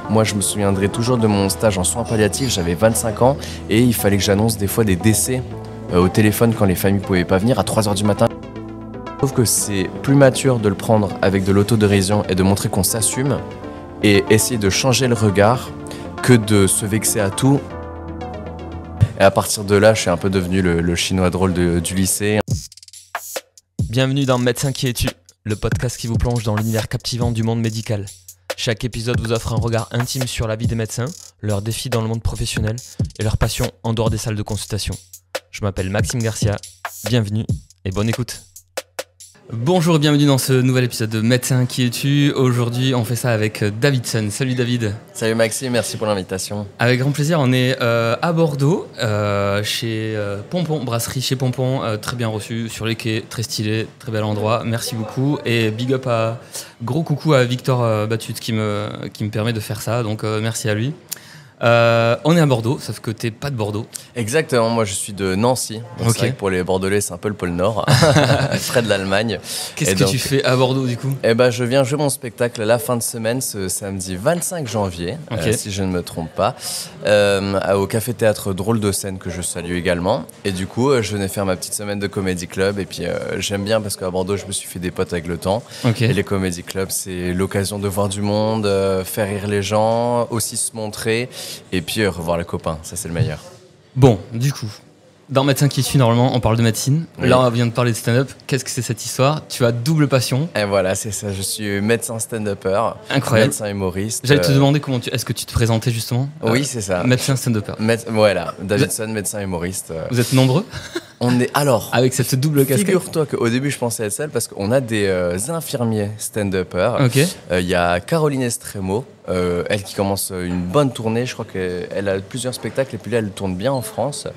Moi, je me souviendrai toujours de mon stage en soins palliatifs. J'avais 25 ans et il fallait que j'annonce des fois des décès au téléphone quand les familles pouvaient pas venir à 3h du matin. Je trouve que c'est plus mature de le prendre avec de l'autodérision et de montrer qu'on s'assume et essayer de changer le regard que de se vexer à tout. Et à partir de là, je suis un peu devenu le chinois drôle du lycée. Bienvenue dans Médecin qui es-tu, le podcast qui vous plonge dans l'univers captivant du monde médical. Chaque épisode vous offre un regard intime sur la vie des médecins, leurs défis dans le monde professionnel et leurs passions en dehors des salles de consultation. Je m'appelle Maxime Garcia, bienvenue et bonne écoute. Bonjour et bienvenue dans ce nouvel épisode de Médecin qui es-tu. Aujourd'hui, on fait ça avec Davidson. Salut David. Salut Maxime, merci pour l'invitation. Avec grand plaisir, on est à Bordeaux, chez Pompon, brasserie chez Pompon, très bien reçu, sur les quais, très stylé, très bel endroit, merci beaucoup. Et big up gros coucou à Victor Batut qui me permet de faire ça, donc merci à lui. On est à Bordeaux, sauf que t'es pas de Bordeaux. Exactement, moi je suis de Nancy. Donc c'est vrai que pour les Bordelais, c'est un peu le pôle Nord, près de l'Allemagne. Qu'est-ce que tu fais à Bordeaux du coup ? Je viens jouer mon spectacle la fin de semaine, ce samedi 25 janvier, si je ne me trompe pas, au Café-Théâtre Drôle de Scène que je salue également. Et du coup, je venais faire ma petite semaine de comédie club. Et puis j'aime bien parce qu'à Bordeaux, je me suis fait des potes avec le temps. Et les comédie clubs, c'est l'occasion de voir du monde, faire rire les gens, aussi se montrer. Et puis revoir les copains, ça c'est le meilleur. Bon, du coup, dans Médecin qui es-tu, normalement, on parle de médecine. Oui. Là, on vient de parler de stand-up. Qu'est-ce que c'est cette histoire ? Tu as double passion. Et voilà, c'est ça. Je suis médecin stand-upper. Incroyable. Médecin humoriste. J'allais te demander est-ce que tu te présentais justement ? Oui, c'est ça. Médecin stand-upper. Voilà, Davidson, médecin humoriste. Vous êtes nombreux ? On est alors avec cette double casquette. Figure-toi qu'au début je pensais être seul parce qu'on a des infirmiers stand-uppers. Il y a Caroline Estremo, elle qui commence une bonne tournée. Je crois qu'elle a plusieurs spectacles et puis là elle tourne bien en France.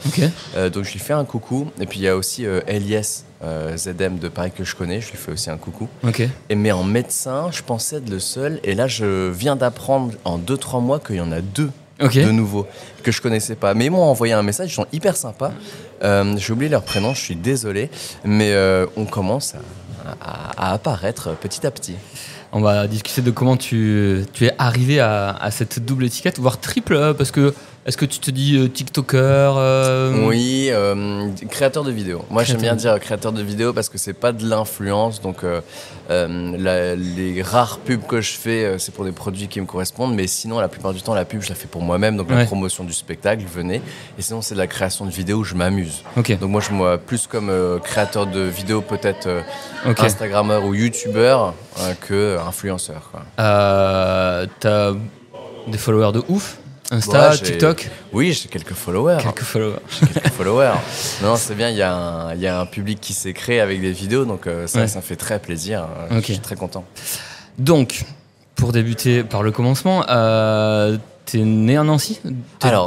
Donc je lui fais un coucou. Et puis il y a aussi Elias ZM de Paris que je connais. Je lui fais aussi un coucou. Mais en médecin, je pensais être le seul. Et là je viens d'apprendre en 2-3 mois qu'il y en a deux. De nouveau, que je connaissais pas. Mais ils m'ont envoyé un message, ils sont hyper sympas. J'ai oublié leur prénom, je suis désolé. Mais on commence à apparaître petit à petit. On va discuter de comment tu es arrivé à cette double étiquette, voire triple, parce que est-ce que tu te dis TikToker Oui, créateur de vidéos. Moi, j'aime bien dire créateur de vidéos parce que c'est pas de l'influence. Donc, les rares pubs que je fais, c'est pour des produits qui me correspondent. Mais sinon, la plupart du temps, la pub, je la fais pour moi-même. Donc, la promotion du spectacle, venez. Et sinon, c'est de la création de vidéos où je m'amuse. Donc, moi, je me vois plus comme créateur de vidéos, peut-être Instagrammeur ou YouTubeur que influenceur. T'as des followers de ouf ? Insta, TikTok ? Oui, j'ai quelques followers. Non, c'est bien, il y a un public qui s'est créé avec des vidéos, donc ça me fait très plaisir. Je suis très content. Donc, pour débuter par le commencement, t'es né à Nancy ?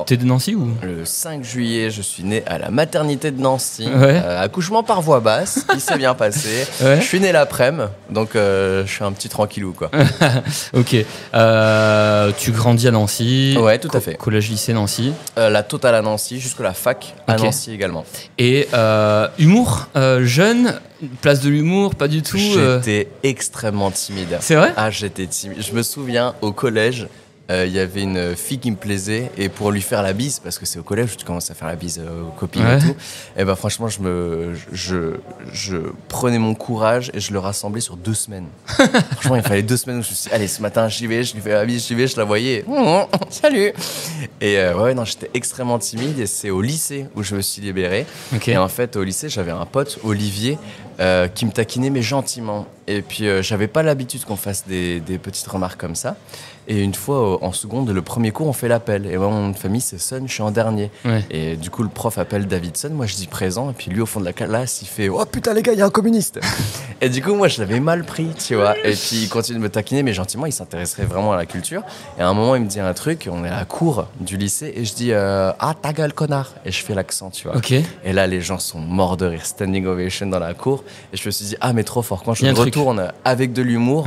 T'es de Nancy ou ? Le 5 juillet, je suis né à la maternité de Nancy. Accouchement par voie basse, qui s'est bien passé. Je suis né l'après-midi, donc je suis un petit tranquillou, quoi. Tu grandis à Nancy ? Ouais, tout à fait. Collège, lycée, Nancy ? La totale à Nancy, jusqu'à la fac à Nancy également. Et humour, jeune, place de l'humour, pas du tout J'étais extrêmement timide. C'est vrai ? Ah, j'étais timide. Je me souviens, au collège, il y avait une fille qui me plaisait et pour lui faire la bise, parce que c'est au collège où tu commences à faire la bise aux copines et tout, et franchement je prenais mon courage et je le rassemblais sur 2 semaines. Franchement, il fallait 2 semaines où je me suis dit, allez, ce matin j'y vais, je lui fais la bise, je la voyais, salut. Et non, j'étais extrêmement timide et c'est au lycée où je me suis libéré. Et en fait, au lycée, j'avais un pote, Olivier, qui me taquinait mais gentiment. Et puis j'avais pas l'habitude qu'on fasse des petites remarques comme ça. Et une fois en seconde, le premier cours, on fait l'appel. Et moi, mon nom de famille, c'est Son, je suis en dernier. Et du coup, le prof appelle Davidson, moi je dis présent. Et puis lui, au fond de la classe, il fait « Oh putain les gars, il y a un communiste !» Et du coup, moi, je l'avais mal pris, tu vois. Et puis il continue de me taquiner, mais gentiment, il s'intéresserait vraiment à la culture. Et à un moment, il me dit un truc, on est à la cour du lycée, et je dis « Ah, ta gueule, connard !» Et je fais l'accent, tu vois. Et là, les gens sont morts de rire, standing ovation dans la cour. Et je me suis dit « Ah, mais trop fort, quand je retourne avec de l'humour,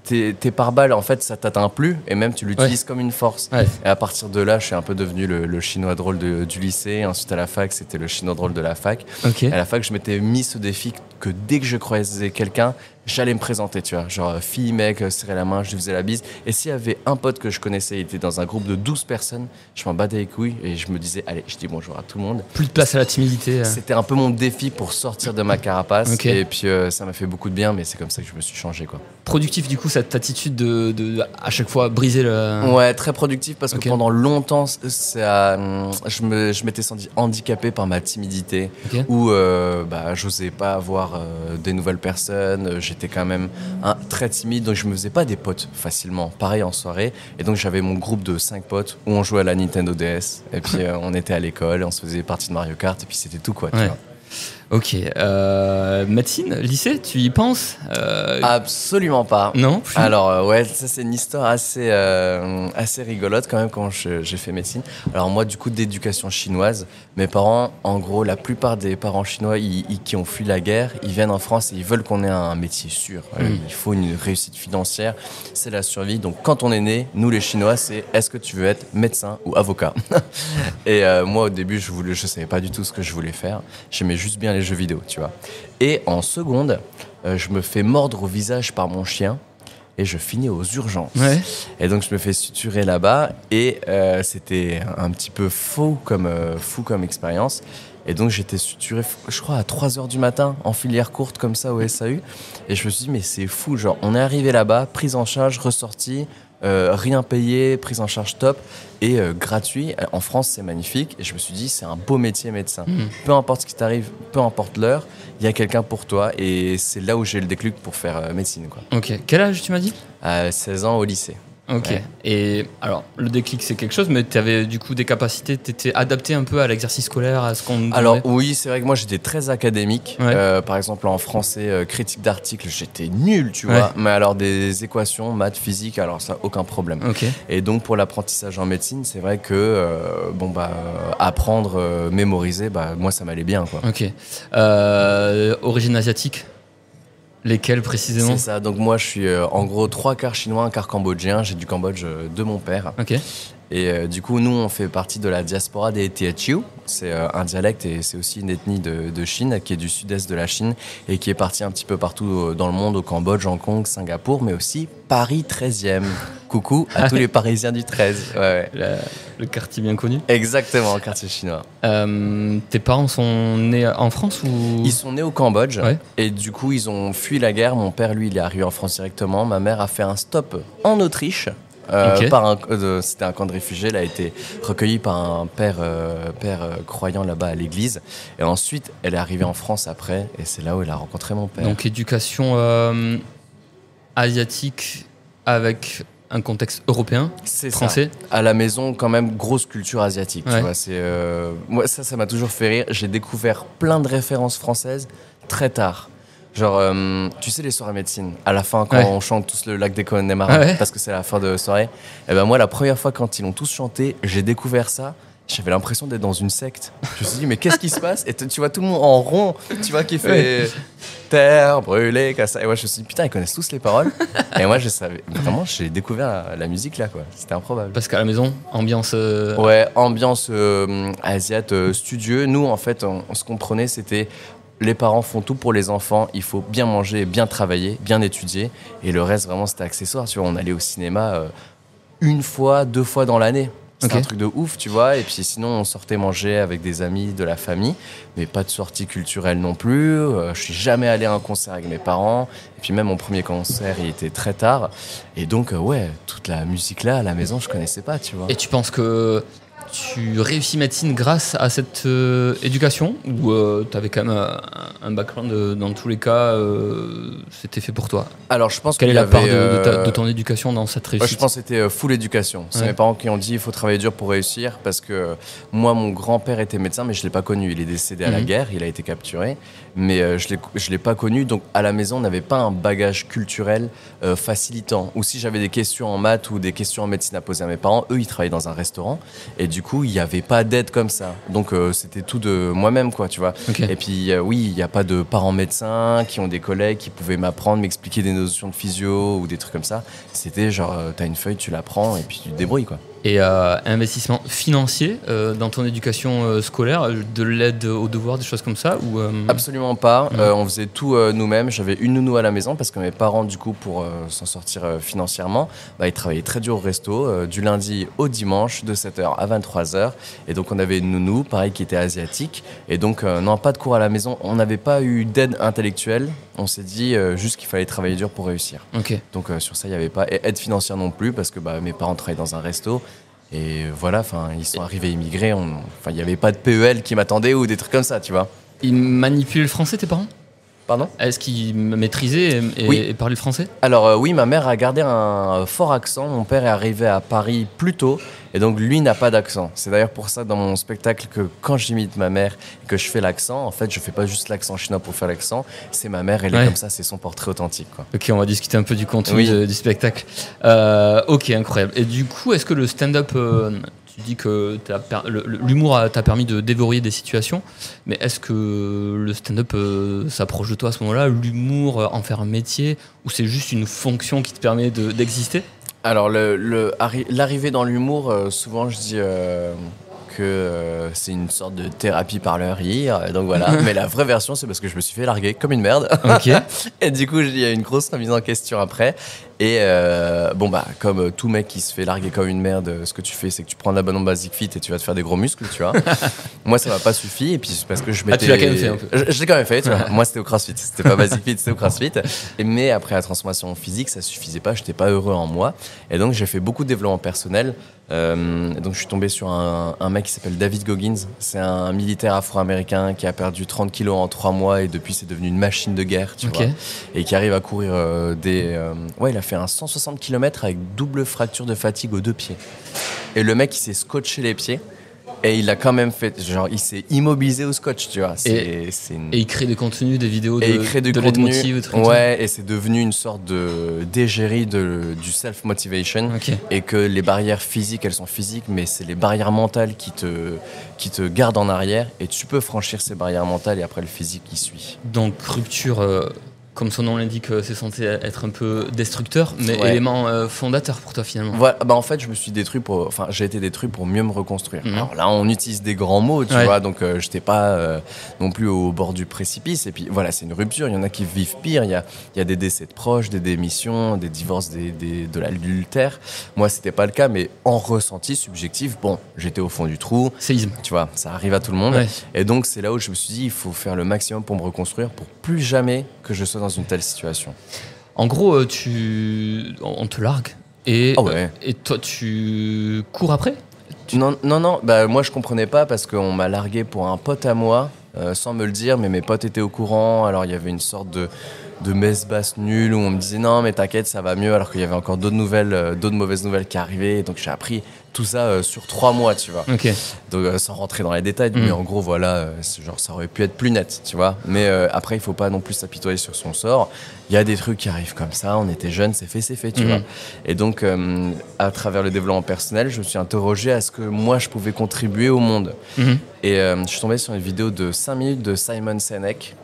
tes pare-balles, en fait, ça t'atteint plus et même tu l'utilises comme une force. Et à partir de là, je suis un peu devenu le chinois drôle du lycée. Ensuite, à la fac, c'était le chinois drôle de la fac. À la fac, je m'étais mis ce défi que dès que je croisais quelqu'un, j'allais me présenter, tu vois. Genre, fille, mec, serrer la main, je lui faisais la bise. Et s'il y avait un pote que je connaissais, il était dans un groupe de 12 personnes, je m'en battais les couilles et je me disais, allez, je dis bonjour à tout le monde. Plus de place à la timidité. C'était un peu mon défi pour sortir de ma carapace. Okay. Et puis, ça m'a fait beaucoup de bien, mais c'est comme ça que je me suis changé, quoi. Productif, du coup, cette attitude de à chaque fois briser le... Ouais, très productif parce que pendant longtemps, je m'étais senti handicapé par ma timidité, où j'osais pas avoir des nouvelles personnes. J'étais quand même très timide, donc je me faisais pas des potes facilement. Pareil en soirée. Et donc j'avais mon groupe de 5 potes où on jouait à la Nintendo DS. Et puis on était à l'école, on se faisait partie de Mario Kart, et puis c'était tout, quoi. Tu vois. Ok. Médecine, lycée, tu y penses Absolument pas. Non. Alors ouais, ça c'est une histoire assez rigolote quand même quand j'ai fait médecine. Alors moi du coup d'éducation chinoise, mes parents, en gros la plupart des parents chinois qui ont fui la guerre, ils viennent en France et ils veulent qu'on ait un métier sûr. Il faut une réussite financière, c'est la survie. Donc quand on est né, nous les Chinois, c'est est-ce que tu veux être médecin ou avocat? Et moi au début je savais pas du tout ce que je voulais faire. J'aimais juste bien les jeux vidéo, tu vois. Et en seconde, je me fais mordre au visage par mon chien et je finis aux urgences. Ouais. Et donc je me fais suturer là-bas et c'était un petit peu fou comme expérience. Et donc j'étais suturé, je crois, à 3h du matin en filière courte comme ça au SAU. Et je me suis dit, mais c'est fou, genre on est arrivé là-bas, prise en charge, ressorti, rien payé, prise en charge top et gratuit. En France, c'est magnifique. Et je me suis dit, c'est un beau métier, médecin. Peu importe ce qui t'arrive, peu importe l'heure, il y a quelqu'un pour toi. Et c'est là où j'ai le déclic pour faire médecine, quoi. Ok. Quel âge tu m'as dit? 16 ans au lycée. Ok. Ouais. Et alors, le déclic, c'est quelque chose, mais tu avais du coup des capacités, tu étais adapté un peu à l'exercice scolaire, à ce qu'on demandait? Alors oui, c'est vrai que moi j'étais très académique. Ouais. Par exemple, en français, critique d'articles, j'étais nul, tu vois. Mais alors des équations, maths, physique, alors ça, aucun problème. Okay. Et donc pour l'apprentissage en médecine, c'est vrai que apprendre, mémoriser, moi ça m'allait bien, quoi. Ok. Origine asiatique? Lesquels précisément? C'est ça, donc moi je suis en gros 3 quarts chinois, 1 quart cambodgien, j'ai du Cambodge de mon père. Ok. Et du coup nous on fait partie de la diaspora des Teochew, c'est un dialecte et c'est aussi une ethnie de Chine qui est du sud-est de la Chine et qui est partie un petit peu partout dans le monde, au Cambodge, Hong Kong, Singapour, mais aussi Paris 13e. Coucou à tous les Parisiens du 13. Ouais. Le quartier bien connu. Exactement, le quartier chinois. Tes parents sont nés en France ou... Ils sont nés au Cambodge et du coup ils ont fui la guerre. Mon père, lui, il est arrivé en France directement. Ma mère a fait un stop en Autriche. C'était un camp de réfugiés. Elle a été recueillie par un père croyant là-bas à l'église. Et ensuite, elle est arrivée en France après. Et c'est là où elle a rencontré mon père. Donc éducation asiatique avec un contexte européen, c'est français. Ça. À la maison, quand même, grosse culture asiatique. Tu vois, moi, ça m'a toujours fait rire. J'ai découvert plein de références françaises très tard. Genre, tu sais, les soirées médecine, à la fin, quand on chante tous le lac des Connemara, parce que c'est la fin de soirée, et ben moi, la première fois, quand ils l'ont tous chanté, j'ai découvert ça. J'avais l'impression d'être dans une secte. Je me suis dit, mais qu'est-ce qui se passe? Et tu vois tout le monde en rond, tu vois, qui fait terre brûlée, comme ça. Et moi, je me suis dit, putain, ils connaissent tous les paroles. Et moi, je savais. Vraiment, j'ai découvert la musique là, quoi. C'était improbable. Parce qu'à la maison, ambiance. Ouais, ambiance asiate, studieux. Nous, en fait, ce qu'on prenait, c'était. Les parents font tout pour les enfants, il faut bien manger, bien travailler, bien étudier. Et le reste, vraiment, c'était accessoire. Tu vois, on allait au cinéma 1 fois, 2 fois dans l'année. C'était un truc de ouf, tu vois. Et puis sinon, on sortait manger avec des amis de la famille, mais pas de sortie culturelle non plus. Je suis jamais allé à un concert avec mes parents. Et puis même mon premier concert, il était très tard. Et donc, toute la musique là, à la maison, je connaissais pas, tu vois. Et tu penses que tu réussis médecine grâce à cette éducation ou tu avais quand même un background dans tous les cas, c'était fait pour toi? Alors je pense quelle est la part de ton éducation dans cette réussite? Je pense que c'était full éducation. C'est mes parents qui ont dit il faut travailler dur pour réussir, parce que moi mon grand-père était médecin mais je l'ai pas connu, il est décédé à la guerre, il a été capturé, mais je l'ai pas connu, donc à la maison on n'avait pas un bagage culturel facilitant, ou si j'avais des questions en maths ou des questions en médecine à poser à mes parents, eux ils travaillaient dans un restaurant et du coup il n'y avait pas d'aide comme ça, donc c'était tout de moi-même, quoi, tu vois. Et puis oui, il n'y a pas de parents médecins qui ont des collègues qui pouvaient m'apprendre, m'expliquer des notions de physio ou des trucs comme ça. C'était genre t'as une feuille, tu la prends et puis tu te débrouilles, quoi. Et investissement financier dans ton éducation scolaire, de l'aide aux devoirs, des choses comme ça ou Absolument pas. On faisait tout nous-mêmes. J'avais une nounou à la maison parce que mes parents, du coup, pour s'en sortir financièrement, ils travaillaient très dur au resto, du lundi au dimanche, de 7h à 23h. Et donc, on avait une nounou, pareil, qui était asiatique. Et donc, non, pas de cours à la maison. On n'avait pas eu d'aide intellectuelle. On s'est dit juste qu'il fallait travailler dur pour réussir. Okay. Donc, sur ça, il n'y avait pas. Et aide financière non plus parce que mes parents travaillaient dans un resto. Et voilà, ils sont arrivés immigrés. Il n'y avait pas de PEL qui m'attendait ou des trucs comme ça, tu vois. Ils manipulaient le français, tes parents ? Pardon ? Est-ce qu'ils maîtrisaient et parlaient le français ? Alors oui, ma mère a gardé un fort accent. Mon père est arrivé à Paris plus tôt et donc lui n'a pas d'accent. C'est d'ailleurs pour ça dans mon spectacle que quand j'imite ma mère et que je fais l'accent, en fait je fais pas juste l'accent chinois pour faire l'accent. C'est ma mère, elle est comme ça, c'est son portrait authentique, quoi. Ok, on va discuter un peu du contenu du spectacle. Ok, incroyable. Et du coup, est-ce que le stand-up... Tu dis que l'humour t'a permis de déverrouiller des situations, mais est-ce que le stand-up s'approche de toi à ce moment-là, l'humour en faire un métier, ou c'est juste une fonction qui te permet d'exister ? Alors l'arrivée dans l'humour, souvent je dis que c'est une sorte de thérapie par le rire, donc voilà. Mais la vraie version, c'est parce que je me suis fait larguer comme une merde. Okay. Et du coup, il y a une grosse remise en question après. Et comme tout mec qui se fait larguer comme une merde, ce que tu fais, c'est que tu prends de l'abonnement Basic Fit et tu vas te faire des gros muscles, tu vois. Moi, ça m'a pas suffi. Et puis, c'est parce que je m'étais... tu l'as quand même fait un peu. Je l'ai quand même fait, tu vois. Moi, c'était au CrossFit. C'était pas Basic Fit, c'était au CrossFit. Mais après la transformation physique, ça suffisait pas. J'étais pas heureux en moi. Et donc, j'ai fait beaucoup de développement personnel. Donc, je suis tombé sur un mec qui s'appelle David Goggins. C'est un militaire afro-américain qui a perdu 30 kilos en 3 mois et depuis, c'est devenu une machine de guerre, tu vois. Et qui arrive à courir il a fait un 160 km avec double fracture de fatigue aux 2 pieds. Et le mec, il s'est scotché les pieds. Et il a quand même fait, genre, il s'est immobilisé au scotch, tu vois. Et il crée des contenus, des vidéos il crée du contenu, leitmotiv, et c'est devenu une sorte d'égérie du self-motivation. Et que les barrières physiques, elles sont physiques, mais c'est les barrières mentales qui te gardent en arrière. Et tu peux franchir ces barrières mentales et après le physique qui suit. Donc, rupture... Comme son nom l'indique, c'est censé être un peu destructeur, mais élément fondateur pour toi finalement. Voilà, en fait, j'ai été détruit pour mieux me reconstruire. Alors là, on utilise des grands mots, tu vois, donc j'étais pas non plus au bord du précipice. Et puis voilà, c'est une rupture. Il y en a qui vivent pire. Il y a des décès de proches, des démissions, des divorces, de l'adultère. Moi, c'était pas le cas, mais en ressenti subjectif, j'étais au fond du trou. Séisme. Tu vois, ça arrive à tout le monde. Ouais. Et donc, c'est là où je me suis dit, il faut faire le maximum pour me reconstruire, pour plus jamais que je sois dans une telle situation. En gros, on te largue et toi tu cours après ? Non, moi je comprenais pas parce qu'on m'a largué pour un pote à moi sans me le dire, mais mes potes étaient au courant. Alors il y avait une sorte de messe basse nulle où on me disait non mais t'inquiète ça va mieux, alors qu'il y avait encore d'autres mauvaises nouvelles qui arrivaient. Donc j'ai appris tout ça sur 3 mois, tu vois. Donc sans rentrer dans les détails, mais en gros voilà, ça aurait pu être plus net, tu vois. Mais après il faut pas non plus s'apitoyer sur son sort. Il y a des trucs qui arrivent comme ça, on était jeunes, c'est fait, tu vois. Et donc à travers le développement personnel, je me suis interrogé à ce que moi je pouvais contribuer au monde. Et je suis tombé sur une vidéo de 5 minutes de Simon Sinek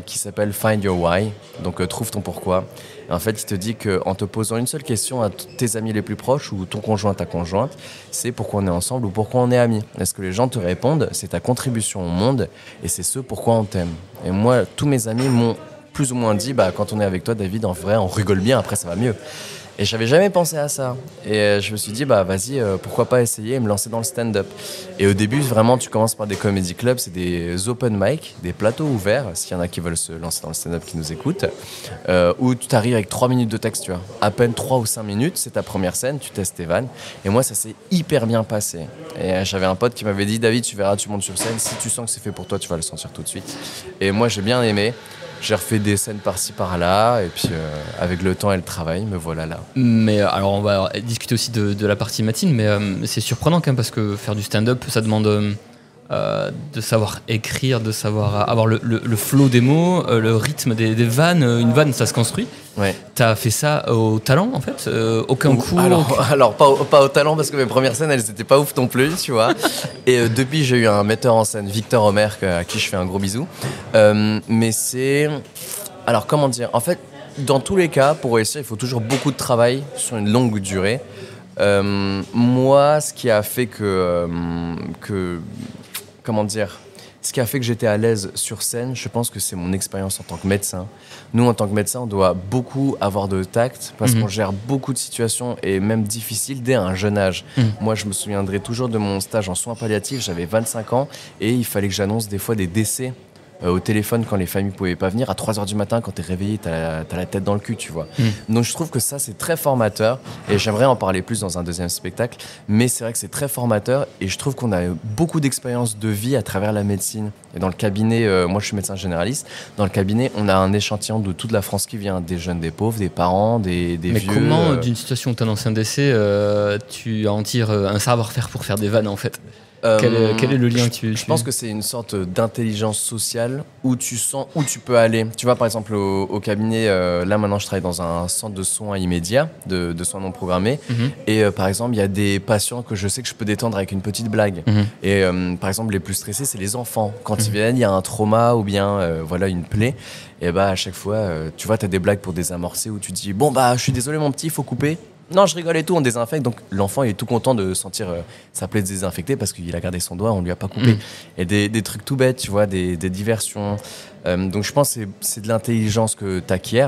qui s'appelle Find Your Why, donc trouve ton pourquoi. Et en fait, il te dit qu'en te posant une seule question à tes amis les plus proches ou ton conjoint, ta conjointe, c'est pourquoi on est ensemble ou pourquoi on est amis. Est-ce que les gens te répondent, c'est ta contribution au monde et c'est ce pourquoi on t'aime. Et moi, tous mes amis m'ont plus ou moins dit, quand on est avec toi, David, en vrai, on rigole bien, après ça va mieux. Et j'avais jamais pensé à ça. Et je me suis dit, vas-y, pourquoi pas essayer et me lancer dans le stand-up. Et au début, vraiment, tu commences par des comedy clubs, c'est des open mic, des plateaux ouverts, s'il y en a qui veulent se lancer dans le stand-up qui nous écoutent, où tu t'arrives avec 3 minutes de texte, tu vois. À peine 3 ou 5 minutes, c'est ta première scène, tu testes tes vannes. Et moi, ça s'est hyper bien passé. Et j'avais un pote qui m'avait dit, David, tu verras, tu montes sur scène, si tu sens que c'est fait pour toi, tu vas le sentir tout de suite. Et moi, j'ai bien aimé. J'ai refait des scènes par-ci par-là, et puis avec le temps et le travail, me voilà là. Mais alors on va discuter aussi de la partie matine, mais c'est surprenant quand même parce que faire du stand-up, ça demande de savoir écrire, de savoir avoir le flow des mots, le rythme des vannes. Une vanne, ça se construit. Ouais. T'as fait ça au talent en fait, aucun cours. Alors pas au talent parce que mes premières scènes elles étaient pas ouf non plus, tu vois. Et depuis j'ai eu un metteur en scène, Victor Homer, à qui je fais un gros bisou. Mais c'est, alors comment dire, en fait dans tous les cas pour réussir il faut toujours beaucoup de travail sur une longue durée. Moi, ce qui a fait comment dire, ce qui a fait que j'étais à l'aise sur scène, je pense que c'est mon expérience en tant que médecin. Nous, en tant que médecin, on doit beaucoup avoir de tact parce qu'on gère beaucoup de situations et même difficiles dès un jeune âge. Moi, je me souviendrai toujours de mon stage en soins palliatifs. J'avais 25 ans et il fallait que j'annonce des fois des décès au téléphone quand les familles pouvaient pas venir. À 3h du matin, quand t'es réveillé, t'as la tête dans le cul, tu vois. Donc je trouve que ça, c'est très formateur et j'aimerais en parler plus dans un deuxième spectacle. Mais c'est vrai que c'est très formateur et je trouve qu'on a beaucoup d'expériences de vie à travers la médecine. Et dans le cabinet, moi je suis médecin généraliste, dans le cabinet, on a un échantillon de toute la France qui vient, des jeunes, des pauvres, des parents, des vieux. Mais comment, d'une situation où t'as un ancien décès, tu en tires un savoir-faire pour faire des vannes en fait? Quel est le lien Je pense que c'est une sorte d'intelligence sociale où tu sens où tu peux aller. Tu vois, par exemple, au cabinet, là maintenant, je travaille dans un centre de soins immédiats, de soins non programmés. Et par exemple, il y a des patients que je sais que je peux détendre avec une petite blague. Et par exemple, les plus stressés, c'est les enfants. Quand ils viennent, il y a un trauma ou bien voilà, une plaie. Et bah, à chaque fois, tu vois, tu as des blagues pour désamorcer où tu dis bon, bah, je suis désolé, mon petit, il faut couper. Non, je rigole et tout, on désinfecte. Donc l'enfant il est tout content de sentir sa plaie désinfectée parce qu'il a gardé son doigt, on lui a pas coupé. Et des trucs tout bêtes, tu vois, des diversions. Donc je pense que c'est de l'intelligence que tu acquiers.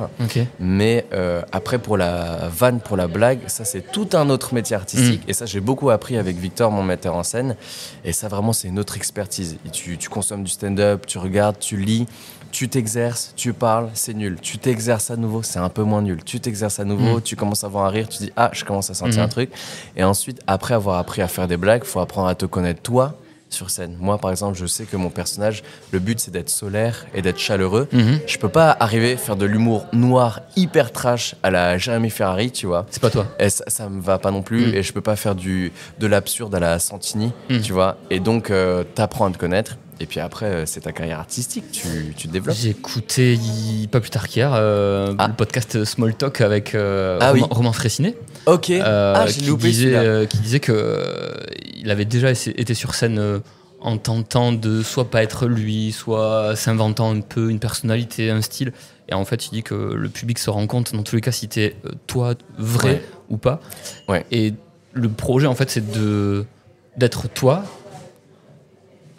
Mais après, pour la vanne, pour la blague, ça c'est tout un autre métier artistique. Et ça, j'ai beaucoup appris avec Victor, mon metteur en scène. Et ça, vraiment, c'est une autre expertise. Et tu consommes du stand-up, tu regardes, tu lis. Tu t'exerces, tu parles, c'est nul. Tu t'exerces à nouveau, c'est un peu moins nul. Tu t'exerces à nouveau, tu commences à avoir un rire, tu dis ah, je commence à sentir un truc. Et ensuite, après avoir appris à faire des blagues, faut apprendre à te connaître toi sur scène. Moi, par exemple, je sais que mon personnage, le but c'est d'être solaire et d'être chaleureux. Je peux pas arriver à faire de l'humour noir hyper trash à la Jérémy Ferrari, tu vois. C'est pas toi. Et ça me va pas non plus. Et je peux pas faire de l'absurde à la Santini, tu vois. Et donc, t'apprends à te connaître. Et puis après, c'est ta carrière artistique, tu te développes. J'ai écouté pas plus tard qu'hier le podcast Small Talk avec Romain Fressinet. Ok, j'ai loupé celui-là. Qui disait qu'il avait déjà été sur scène en tentant de soit pas être lui, soit s'inventant un peu une personnalité, un style. Et en fait, il dit que le public se rend compte, dans tous les cas, si t'es toi vrai ou pas. Et le projet, en fait, c'est d'être toi.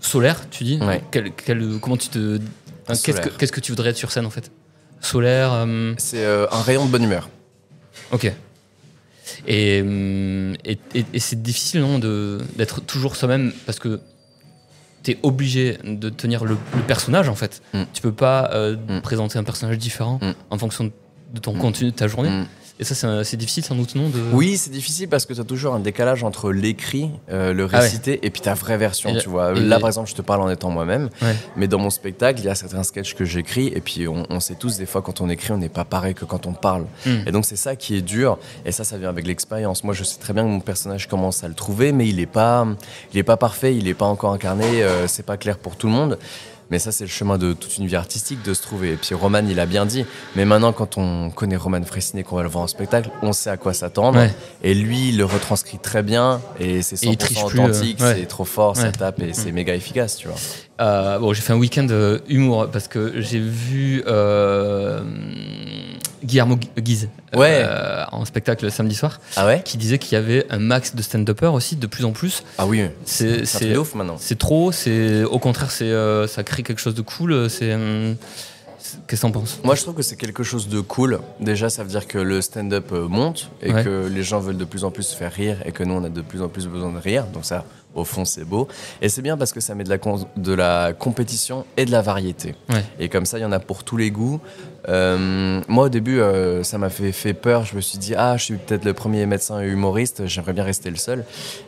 Solaire, tu dis. Comment tu te. Qu'est-ce que tu voudrais être sur scène en fait? Solaire. C'est un rayon de bonne humeur. Ok. Et c'est difficile non d'être toujours soi-même parce que t'es obligé de tenir le personnage en fait. Tu peux pas présenter un personnage différent en fonction de ton contenu de ta journée. Et ça, c'est difficile sans doute, non Oui, c'est difficile parce que tu as toujours un décalage entre l'écrit, le récité, et puis ta vraie version, tu vois. Là, par exemple, je te parle en étant moi-même, mais dans mon spectacle, il y a certains sketchs que j'écris, et puis on sait tous, des fois, quand on écrit, on n'est pas pareil que quand on parle. Et donc, c'est ça qui est dur, et ça vient avec l'expérience. Moi, je sais très bien que mon personnage commence à le trouver, mais il est pas parfait, il n'est pas encore incarné, c'est pas clair pour tout le monde. Mais ça, c'est le chemin de toute une vie artistique de se trouver. Et puis Roman, il a bien dit. Mais maintenant, quand on connaît Roman Fressinet, qu'on va le voir en spectacle, on sait à quoi s'attendre. Et lui, il le retranscrit très bien. Et c'est 100% authentique, c'est trop fort, ça tape et c'est méga efficace, tu vois. Bon, j'ai fait un week-end humour parce que j'ai vu Guillermo Guise en spectacle samedi soir, qui disait qu'il y avait un max de stand-uppers aussi, de plus en plus. Ah oui, c'est un truc de ouf maintenant. C'est trop, au contraire, ça crée quelque chose de cool. Qu'est-ce que t'en penses? Moi, je trouve que c'est quelque chose de cool. Déjà, ça veut dire que le stand-up monte et que les gens veulent de plus en plus se faire rire et que nous, on a de plus en plus besoin de rire. Donc ça, au fond, c'est beau. Et c'est bien parce que ça met de la compétition et de la variété. Et comme ça, il y en a pour tous les goûts. Moi, au début, ça m'a fait peur. Je me suis dit, je suis peut-être le premier médecin humoriste. J'aimerais bien rester le seul.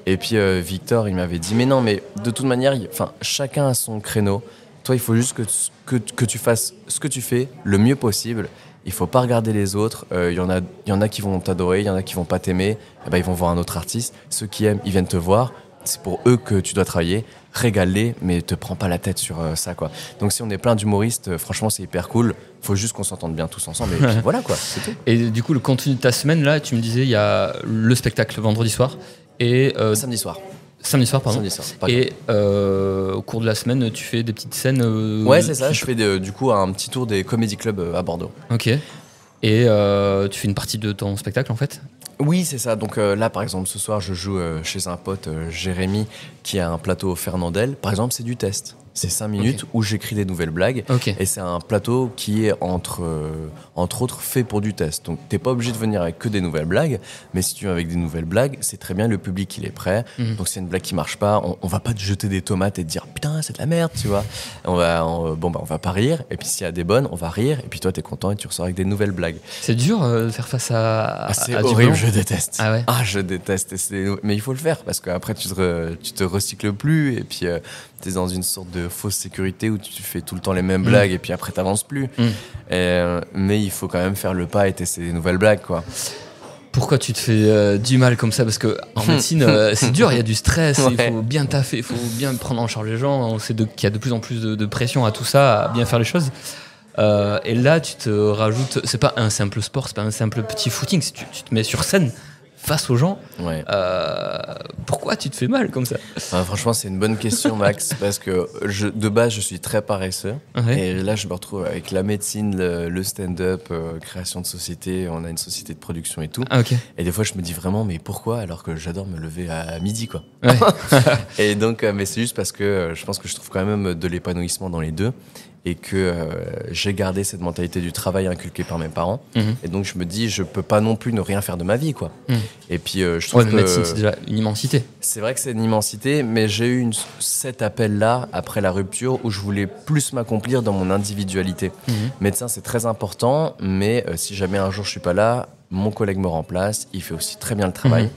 Et puis, Victor, il m'avait dit, mais non, mais de toute manière, chacun a son créneau. Toi, il faut juste que tu fasses ce que tu fais le mieux possible. Il faut pas regarder les autres. Il y en a qui vont t'adorer, il y en a qui vont pas t'aimer. Et ben, ils vont voir un autre artiste. Ceux qui aiment, ils viennent te voir. C'est pour eux que tu dois travailler. Régale-les, mais te prends pas la tête sur ça, quoi. Donc, si on est plein d'humoristes, franchement, c'est hyper cool. Faut juste qu'on s'entende bien tous ensemble. Et puis, voilà, quoi. C'est tout. Et du coup, le contenu de ta semaine, là, tu me disais, il y a le spectacle vendredi soir et samedi soir. Samedi soir, pardon. Samedi soir, et au cours de la semaine, tu fais des petites scènes. C'est ça. Je fais du coup un petit tour des comedy clubs à Bordeaux. Ok. Et tu fais une partie de ton spectacle, en fait? Oui, c'est ça. Donc là, par exemple, ce soir, je joue chez un pote, Jérémy, qui a un plateau Fernandel. Par exemple, c'est du test. C'est 5 minutes où j'écris des nouvelles blagues. Et c'est un plateau qui est, entre autres, fait pour du test. Donc, t'es pas obligé de venir avec que des nouvelles blagues. Mais si tu viens avec des nouvelles blagues, c'est très bien, le public, il est prêt. Donc, s'il y a une blague qui marche pas, on va pas te jeter des tomates et te dire « Putain, c'est de la merde », tu vois. On va pas rire. Et puis, s'il y a des bonnes, on va rire. Et puis, toi, t'es content et tu ressors avec des nouvelles blagues. C'est dur de faire face à c'est à horrible, je déteste. Ah ouais. Je déteste. Mais il faut le faire parce qu'après, tu te recycles plus. Et puis, t'es dans une sorte de fausse sécurité où tu fais tout le temps les mêmes blagues et puis après t'avances plus. Mais il faut quand même faire le pas et tester des nouvelles blagues, quoi. Pourquoi tu te fais du mal comme ça? Parce que en médecine, c'est dur, il y a du stress, il faut bien taffer, il faut bien prendre en charge les gens. On sait qu'il y a de plus en plus de pression à tout ça, à bien faire les choses. Et là, tu te rajoutes, c'est pas un simple sport, c'est pas un simple petit footing, tu te mets sur scène face aux gens. Pourquoi tu te fais mal comme ça? Franchement, c'est une bonne question, Max, parce que de base, je suis très paresseux. Et là, je me retrouve avec la médecine, le stand-up, création de société. On a une société de production et tout. Et des fois, je me dis vraiment, mais pourquoi? Alors que j'adore me lever à midi, quoi. Et donc, mais c'est juste parce que je pense que je trouve quand même de l'épanouissement dans les deux. Et que j'ai gardé cette mentalité du travail inculquée par mes parents. Et donc je me dis, je peux pas non plus ne rien faire de ma vie, quoi. Et puis je trouve que médecine, c'est déjà une immensité. C'est vrai que c'est une immensité, mais j'ai eu cet appel-là après la rupture où je voulais plus m'accomplir dans mon individualité. Médecin, c'est très important, mais si jamais un jour je suis pas là, mon collègue me remplace, il fait aussi très bien le travail.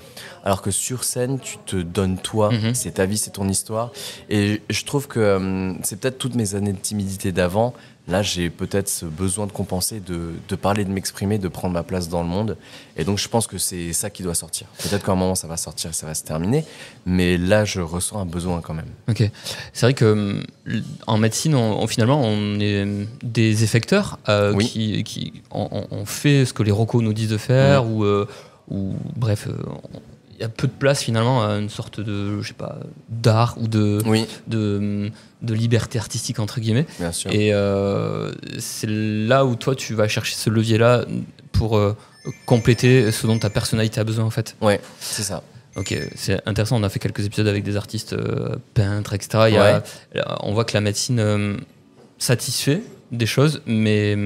Alors que sur scène, tu te donnes toi, c'est ta vie, c'est ton histoire. Et je trouve que c'est peut-être toutes mes années de timidité d'avant. Là, j'ai peut-être ce besoin de compenser, de parler, de m'exprimer, de prendre ma place dans le monde. Et donc, je pense que c'est ça qui doit sortir. Peut-être qu'à un moment, ça va sortir, ça va se terminer. Mais là, je ressens un besoin quand même. C'est vrai que en médecine, finalement, on est des effecteurs qui on fait ce que les recos nous disent de faire ou bref... il y a peu de place finalement à une sorte de, je sais pas, d'art ou de liberté artistique entre guillemets. Bien sûr. Et c'est là où toi tu vas chercher ce levier-là pour compléter ce dont ta personnalité a besoin en fait. Ouais, c'est ça. Ok, c'est intéressant. On a fait quelques épisodes avec des artistes peintres, etc. On voit que la médecine satisfait des choses, mais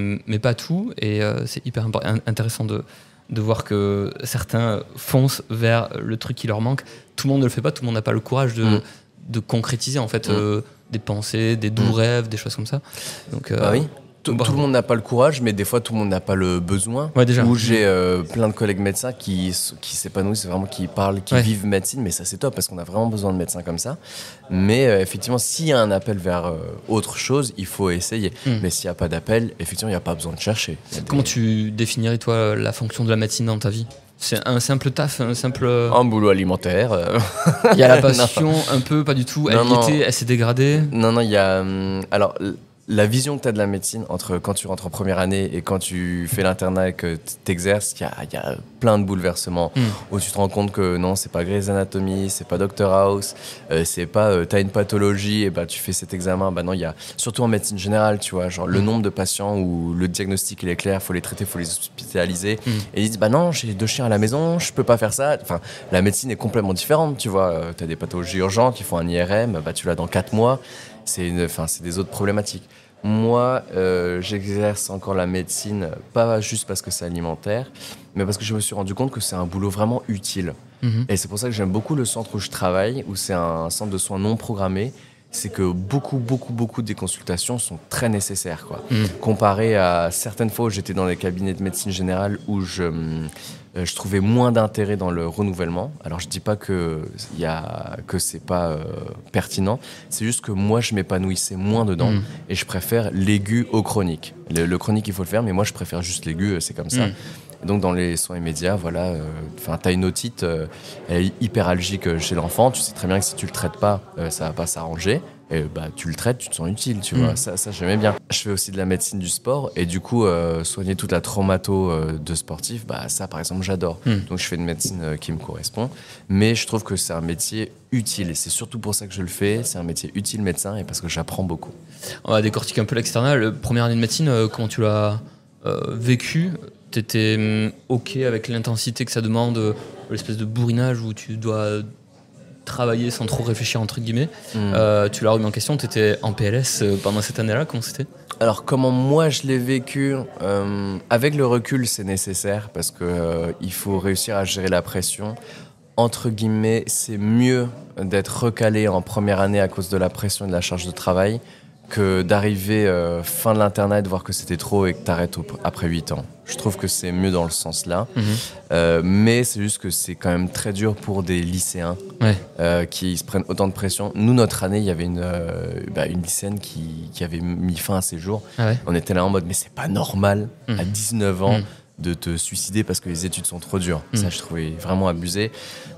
pas tout. Et c'est hyper intéressant de voir que certains foncent vers le truc qui leur manque. Tout le monde ne le fait pas, tout le monde n'a pas le courage de concrétiser en fait des pensées, des doux rêves, des choses comme ça. Donc, oui. Tout le monde n'a pas le courage, mais des fois tout le monde n'a pas le besoin. Déjà. Où j'ai plein de collègues médecins qui s'épanouissent, vraiment qui parlent, qui vivent médecine, mais ça c'est top parce qu'on a vraiment besoin de médecins comme ça. Mais effectivement, s'il y a un appel vers autre chose, il faut essayer. Mais s'il n'y a pas d'appel, effectivement, il n'y a pas besoin de chercher. Comment tu définirais toi la fonction de la médecine dans ta vie? C'est un simple taf, un boulot alimentaire. Il y a la passion, un peu, pas du tout. Elle s'est dégradée. Non, il y a... alors, la vision que tu as de la médecine, entre quand tu rentres en première année et quand tu fais l'internat et que tu exerces, il y a plein de bouleversements où tu te rends compte que non, c'est pas Grey's Anatomy, c'est pas Dr House, c'est pas t'as une pathologie et tu fais cet examen. Non, il y a surtout en médecine générale, tu vois, genre le nombre de patients où le diagnostic il est clair, faut les traiter, faut les hospitaliser et ils disent non, j'ai 2 chiens à la maison, je peux pas faire ça. Enfin, la médecine est complètement différente, tu vois. T'as des pathologies urgentes, ils font un IRM, tu l'as dans 4 mois. C'est des autres problématiques. Moi, j'exerce encore la médecine, pas juste parce que c'est alimentaire, mais parce que je me suis rendu compte que c'est un boulot vraiment utile. Et c'est pour ça que j'aime beaucoup le centre où je travaille, où c'est un centre de soins non programmés. C'est que beaucoup des consultations sont très nécessaires, quoi. Comparé à certaines fois où j'étais dans les cabinets de médecine générale où je trouvais moins d'intérêt dans le renouvellement. Alors je dis pas que c'est pas pertinent, c'est juste que moi je m'épanouissais moins dedans et je préfère l'aigu au chronique. Le chronique il faut le faire, mais moi je préfère juste l'aigu, c'est comme ça. Donc dans les soins immédiats, voilà, t'as une otite, elle est hyperalgique chez l'enfant, tu sais très bien que si tu le traites pas, ça va pas s'arranger. Et tu le traites, tu te sens utile, tu vois. Ça j'aimais bien. Je fais aussi de la médecine du sport et du coup, soigner toute la traumato de sportif, ça par exemple j'adore. Donc je fais une médecine qui me correspond. Mais je trouve que c'est un métier utile et c'est surtout pour ça que je le fais. C'est un métier utile médecin et parce que j'apprends beaucoup. On va décortiquer un peu l'externat. Première année de médecine, comment tu l'as vécu? t'étais OK avec l'intensité que ça demande, l'espèce de bourrinage où tu dois travailler sans trop réfléchir, entre guillemets. Tu l'as remis en question, t'étais en PLS pendant cette année-là, comment c'était ? Alors comment moi je l'ai vécu, avec le recul c'est nécessaire parce que il faut réussir à gérer la pression. Entre guillemets, c'est mieux d'être recalé en première année à cause de la pression et de la charge de travail que d'arriver fin de l'internat et de voir que c'était trop et que t'arrêtes après 8 ans. Je trouve que c'est mieux dans le sens là. Mais c'est juste que c'est quand même très dur pour des lycéens qui se prennent autant de pression. Nous, notre année, il y avait une lycéenne qui avait mis fin à ses jours. Ah ouais. On était là en mode, mais c'est pas normal à 19 ans de te suicider parce que les études sont trop dures. Ça, je trouvais vraiment abusé.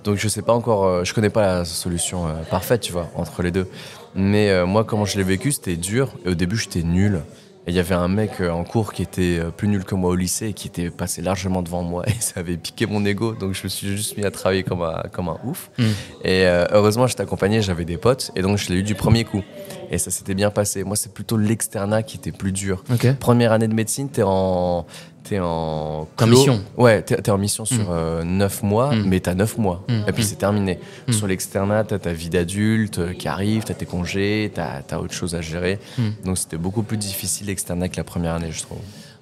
Donc, je sais pas encore, je connais pas la solution parfaite, tu vois, entre les deux. Mais moi, comment je l'ai vécu, c'était dur. Et au début, j'étais nul. Et il y avait un mec en cours qui était plus nul que moi au lycée et qui était passé largement devant moi. Et ça avait piqué mon ego. Donc, je me suis juste mis à travailler comme un ouf. Et heureusement, j'étais accompagné, j'avais des potes. Et donc, je l'ai eu du premier coup. Et ça s'était bien passé. Moi, c'est plutôt l'externat qui était plus dur. Okay. Première année de médecine, t'es en mission. Ouais, t'es en mission sur 9 mois, mais t'as 9 mois. Et puis c'est terminé. Sur l'externat, t'as ta vie d'adulte qui arrive, t'as tes congés, t'as autre chose à gérer. Donc c'était beaucoup plus difficile l'externat que la première année, je trouve.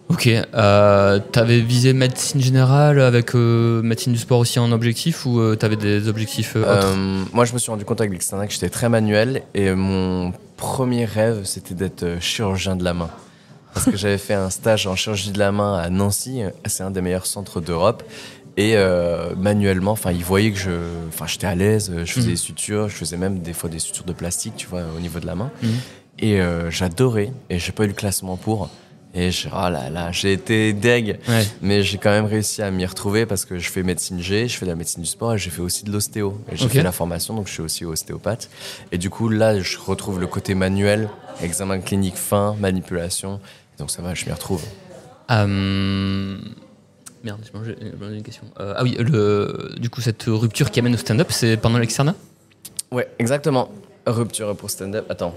Ok. T'avais visé médecine générale avec médecine du sport aussi en objectif ou t'avais des objectifs autres ? Moi, je me suis rendu compte avec l'externat que j'étais très manuel et mon premier rêve, c'était d'être chirurgien de la main. Parce que j'avais fait un stage en chirurgie de la main à Nancy, c'est un des meilleurs centres d'Europe. Et manuellement, ils voyaient que j'étais à l'aise, je faisais des sutures, je faisais même des fois des sutures de plastique, tu vois, au niveau de la main. Et j'adorais, et j'ai pas eu le classement pour. Et j'ai été deg, mais j'ai quand même réussi à m'y retrouver parce que je fais médecine G, je fais de la médecine du sport et j'ai fait aussi de l'ostéo. Et j'ai fait la formation, donc je suis aussi ostéopathe. Et du coup, là, je retrouve le côté manuel, examen clinique fin, manipulation. Donc ça va, je m'y retrouve. Merde, j'ai une question. Ah oui, du coup, cette rupture qui amène au stand-up, c'est pendant l'externat ? Ouais, exactement. Rupture pour stand-up. Attends.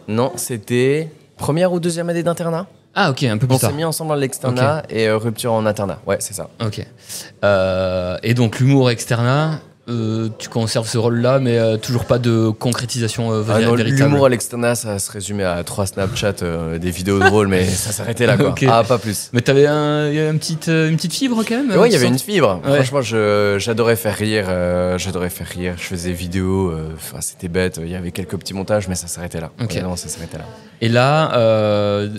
Non, c'était première ou deuxième année d'internat. Ah ok, un peu plus tard. On s'est mis ensemble dans l'externat et rupture en internat. Ouais, c'est ça. Ok. Et donc l'humour externat, tu conserves ce rôle-là, mais toujours pas de concrétisation véritable. L'humour à l'externat, ça se résumait à 3 Snapchat, des vidéos drôles, mais ça s'arrêtait là, quoi. Okay. Ah, pas plus. Mais t'avais une petite fibre quand même. Ouais, il y avait une fibre. Ouais. Franchement, j'adorais faire rire. Je faisais vidéos. C'était bête. Il y avait quelques petits montages, mais ça s'arrêtait là. Okay. Non, ça s'arrêtait là. Et là,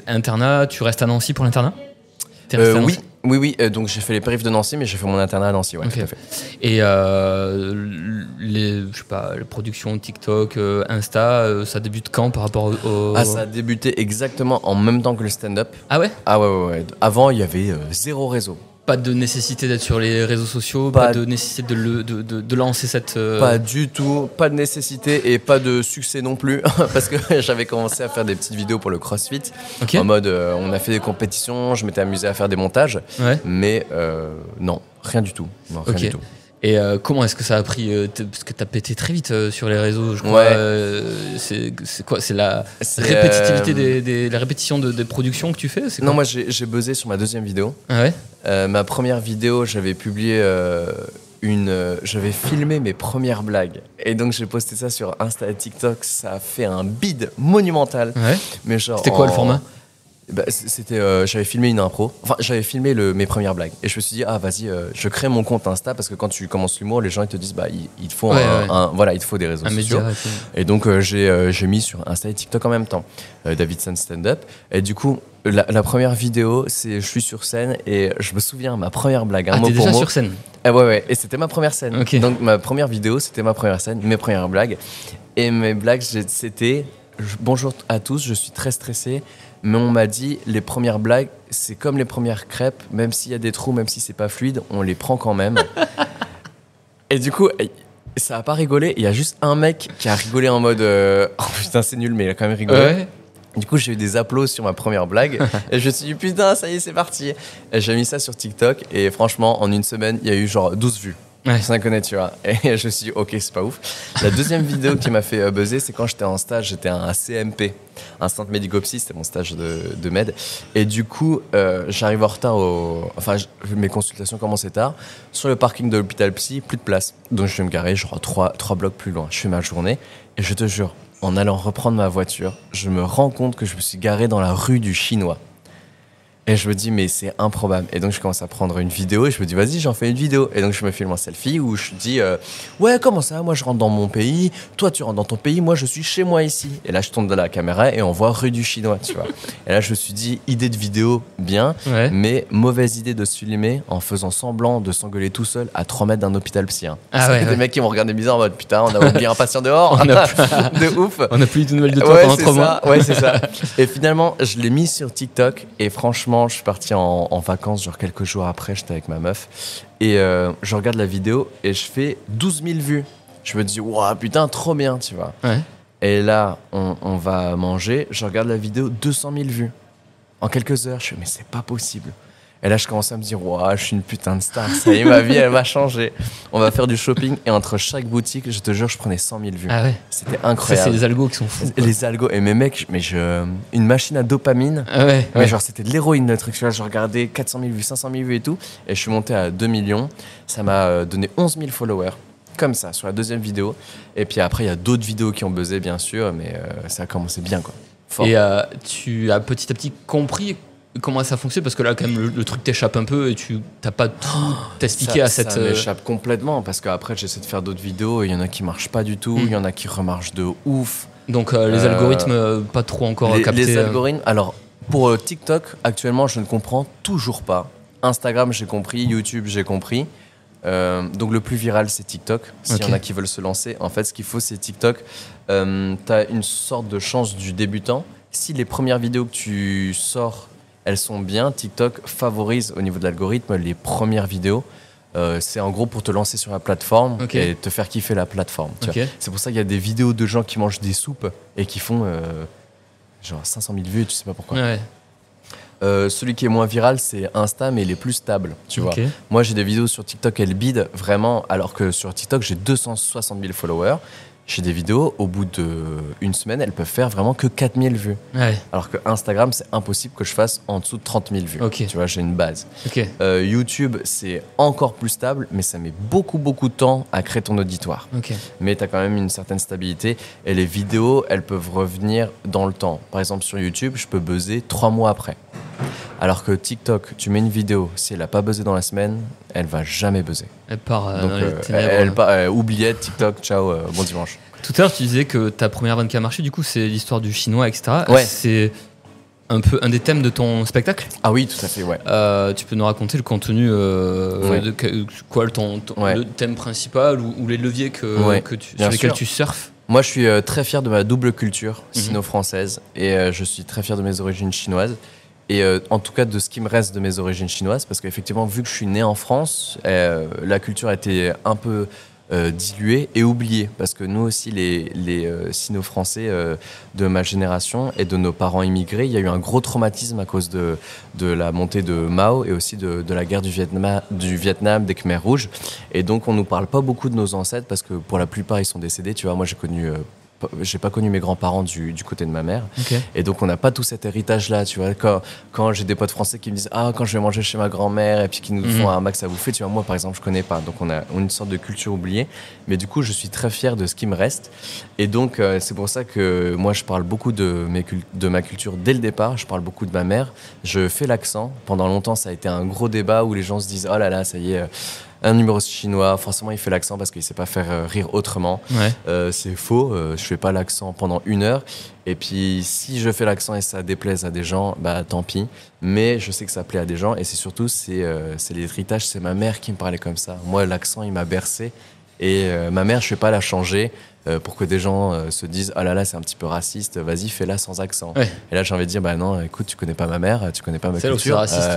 internat, tu restes à Nancy pour l'internat ? Oui. Donc j'ai fait les périphes de Nancy, mais j'ai fait mon internat à Nancy, ouais, okay. Tout à fait. Et les productions TikTok, Insta, ça débute quand par rapport au... Ah, ça a débuté exactement en même temps que le stand-up. Ah ouais ? Ah ouais. Avant, il y avait zéro réseau. Pas de nécessité d'être sur les réseaux sociaux, pas de nécessité de lancer cette... Pas du tout, pas de nécessité et pas de succès non plus, parce que j'avais commencé à faire des petites vidéos pour le CrossFit, en mode on a fait des compétitions, je m'étais amusé à faire des montages, mais non, rien du tout. Non, rien du tout. Et comment est-ce que ça a pris parce que t'as pété très vite sur les réseaux, je crois. C'est quoi ? C'est la répétitivité la répétition des productions que tu fais ? Non, moi j'ai buzzé sur ma deuxième vidéo. Ah ouais ? Ma première vidéo, j'avais publié j'avais filmé mes premières blagues. Et donc j'ai posté ça sur Insta et TikTok. Ça a fait un bide monumental. Ouais. Mais genre, c'était quoi le format ? J'avais filmé une impro, j'avais filmé mes premières blagues et je me suis dit vas-y, je crée mon compte Insta parce que quand tu commences l'humour, les gens ils te disent il te faut il te faut des réseaux sociaux. Et donc j'ai mis sur Insta et TikTok en même temps Davidson stand-up et du coup la première vidéo c'est je suis sur scène et je me souviens ma première blague t'es déjà sur scène. Ouais et c'était ma première scène. Okay. Donc ma première vidéo c'était ma première scène, mes premières blagues et mes blagues c'était bonjour à tous, je suis très stressé. Mais on m'a dit, les premières blagues, c'est comme les premières crêpes, même s'il y a des trous, même si c'est pas fluide, on les prend quand même. Et du coup, ça a pas rigolé. Il y a juste un mec qui a rigolé en mode oh putain, c'est nul, mais il a quand même rigolé. Ouais. Du coup, j'ai eu des applaudissements sur ma première blague. Et je me suis dit, putain, ça y est, c'est parti. Et j'ai mis ça sur TikTok. Et franchement, en une semaine, il y a eu genre 12 vues. Ouais. Sans déconner, tu vois. Et je me suis dit, ok, c'est pas ouf. La deuxième vidéo qui m'a fait buzzer, c'est quand j'étais en stage, j'étais à un CMP, un centre médico-psy, c'était mon stage de med. Et du coup, j'arrive en retard mes consultations commençaient tard. Sur le parking de l'hôpital psy, plus de place. Donc je vais me garer, genre trois blocs plus loin. Je fais ma journée et je te jure, en allant reprendre ma voiture, je me rends compte que je me suis garé dans la rue du Chinois. Et je me dis, mais c'est improbable. Et donc, je commence à prendre une vidéo et je me dis, vas-y, j'en fais une vidéo. Et donc, je me filme en selfie où je dis, ouais, comment ça? Moi, je rentre dans mon pays. Toi, tu rentres dans ton pays. Moi, je suis chez moi ici. Et là, je tourne dans la caméra et on voit rue du Chinois, tu vois. Et là, je me suis dit, idée de vidéo, bien. Ouais. Mais mauvaise idée de se filmer en faisant semblant de s'engueuler tout seul à 3 mètres d'un hôpital psy. Hein. Ah c'est ouais, des ouais. mecs qui vont regarder bizarre en mode, putain, on a oublié un patient dehors. De ouf. On n'a plus eu de nouvelles de toi Ouais, pendant c'est 3 mois. ça. Ouais, c'est ça. Et finalement, je l'ai mis sur TikTok et franchement, je suis parti en vacances, genre quelques jours après, j'étais avec ma meuf et je regarde la vidéo et je fais 12 000 vues. Je me dis, waouh, putain, trop bien, tu vois. Ouais. Et là, on va manger, je regarde la vidéo, 200 000 vues. En quelques heures, je fais, mais c'est pas possible. Et là, je commence à me dire, waouh, je suis une putain de star, ça y est, ma vie, elle va changer. On va faire du shopping et entre chaque boutique, je te jure, je prenais 100 000 vues. Ah ouais. C'était Ça, incroyable. c'est les algos qui sont fous. Quoi. Les algos, et mes mecs, une machine à dopamine. Ah ouais. Mais Ouais. genre, c'était de l'héroïne, le truc. Je regardais 400 000 vues, 500 000 vues et tout. Et je suis monté à 2 millions. Ça m'a donné 11 000 followers. Comme ça, sur la deuxième vidéo. Et puis après, il y a d'autres vidéos qui ont buzzé, bien sûr. Mais ça a commencé bien, quoi. Fort. Et tu as petit à petit compris comment ça fonctionne parce que là, quand même, le truc t'échappe un peu et tu t'as pas tout expliqué à cette. Ça m'échappe complètement. Parce qu'après, j'essaie de faire d'autres vidéos. Il y en a qui marchent pas du tout. Il y en a qui remarchent de ouf. Donc, les algorithmes, pas trop encore captés. Les algorithmes. Alors, pour TikTok, actuellement, je ne comprends toujours pas. Instagram, j'ai compris. YouTube, j'ai compris. Donc le plus viral c'est TikTok. S'il y en a qui veulent se lancer, en fait ce qu'il faut c'est TikTok. T'as une sorte de chance du débutant. Si les premières vidéos que tu sors elles sont bien, TikTok favorise au niveau de l'algorithme les premières vidéos. C'est en gros pour te lancer sur la plateforme et te faire kiffer la plateforme. Tu vois. C'est pour ça qu'il y a des vidéos de gens qui mangent des soupes et qui font genre 500 000 vues, tu sais pas pourquoi. Ouais. Celui qui est moins viral, c'est Insta, mais il est plus stable, tu vois. Moi, j'ai des vidéos sur TikTok, elles bident vraiment, alors que sur TikTok, j'ai 260 000 followers. J'ai des vidéos, au bout d'une semaine, elles peuvent faire vraiment que 4 000 vues. Ouais. Alors que Instagram, c'est impossible que je fasse en dessous de 30 000 vues. Tu vois, j'ai une base. YouTube, c'est encore plus stable, mais ça met beaucoup, beaucoup de temps à créer ton auditoire. Mais tu as quand même une certaine stabilité. Et les vidéos, elles peuvent revenir dans le temps. Par exemple, sur YouTube, je peux buzzer 3 mois après. Alors que TikTok, tu mets une vidéo, si elle n'a pas buzzé dans la semaine, elle va jamais buzzer. Elle part donc dans les ténèbres. Oubliette, TikTok, ciao, bon dimanche. Tout à l'heure, tu disais que ta première vente qui a marché, du coup, c'est l'histoire du chinois, etc. Ouais. C'est un peu un des thèmes de ton spectacle. Ah oui, tout à fait, ouais. Tu peux nous raconter le contenu de quoi le thème principal ou les leviers sur lesquels tu surfes? Moi, je suis très fier de ma double culture sino-française et je suis très fier de mes origines chinoises. Et en tout cas de ce qui me reste de mes origines chinoises, parce qu'effectivement, vu que je suis né en France, la culture a été un peu diluée et oubliée. Parce que nous aussi, les sino-français de ma génération et de nos parents immigrés, il y a eu un gros traumatisme à cause de la montée de Mao et aussi de la guerre du Vietnam, des Khmers rouges. Et donc, on ne nous parle pas beaucoup de nos ancêtres parce que pour la plupart, ils sont décédés. Tu vois, moi, j'ai pas connu mes grands-parents du côté de ma mère. Et donc, on n'a pas tout cet héritage-là, tu vois. Quand j'ai des potes français qui me disent « Ah, quand je vais manger chez ma grand-mère » et puis qui nous font un max à bouffer, tu vois, moi, par exemple, je connais pas. Donc, on a une sorte de culture oubliée. Mais du coup, je suis très fier de ce qui me reste. Et donc, c'est pour ça que moi, je parle beaucoup de ma culture dès le départ. Je parle beaucoup de ma mère. Je fais l'accent. Pendant longtemps, ça a été un gros débat où les gens se disent « Oh là là, ça y est... un numéro chinois, forcément il fait l'accent parce qu'il sait pas faire rire autrement. C'est faux, je fais pas l'accent pendant 1 heure. Et puis si je fais l'accent et ça déplaise à des gens, bah tant pis. Mais je sais que ça plaît à des gens et c'est surtout c'est l'héritage, c'est ma mère qui me parlait comme ça. Moi l'accent il m'a bercé et ma mère je vais pas la changer. pour que des gens se disent ah là là c'est un petit peu raciste, vas-y fais-la sans accent. Ouais. Et là j'ai envie de dire bah non écoute tu connais pas ma mère, tu connais pas ma C'est culture. raciste.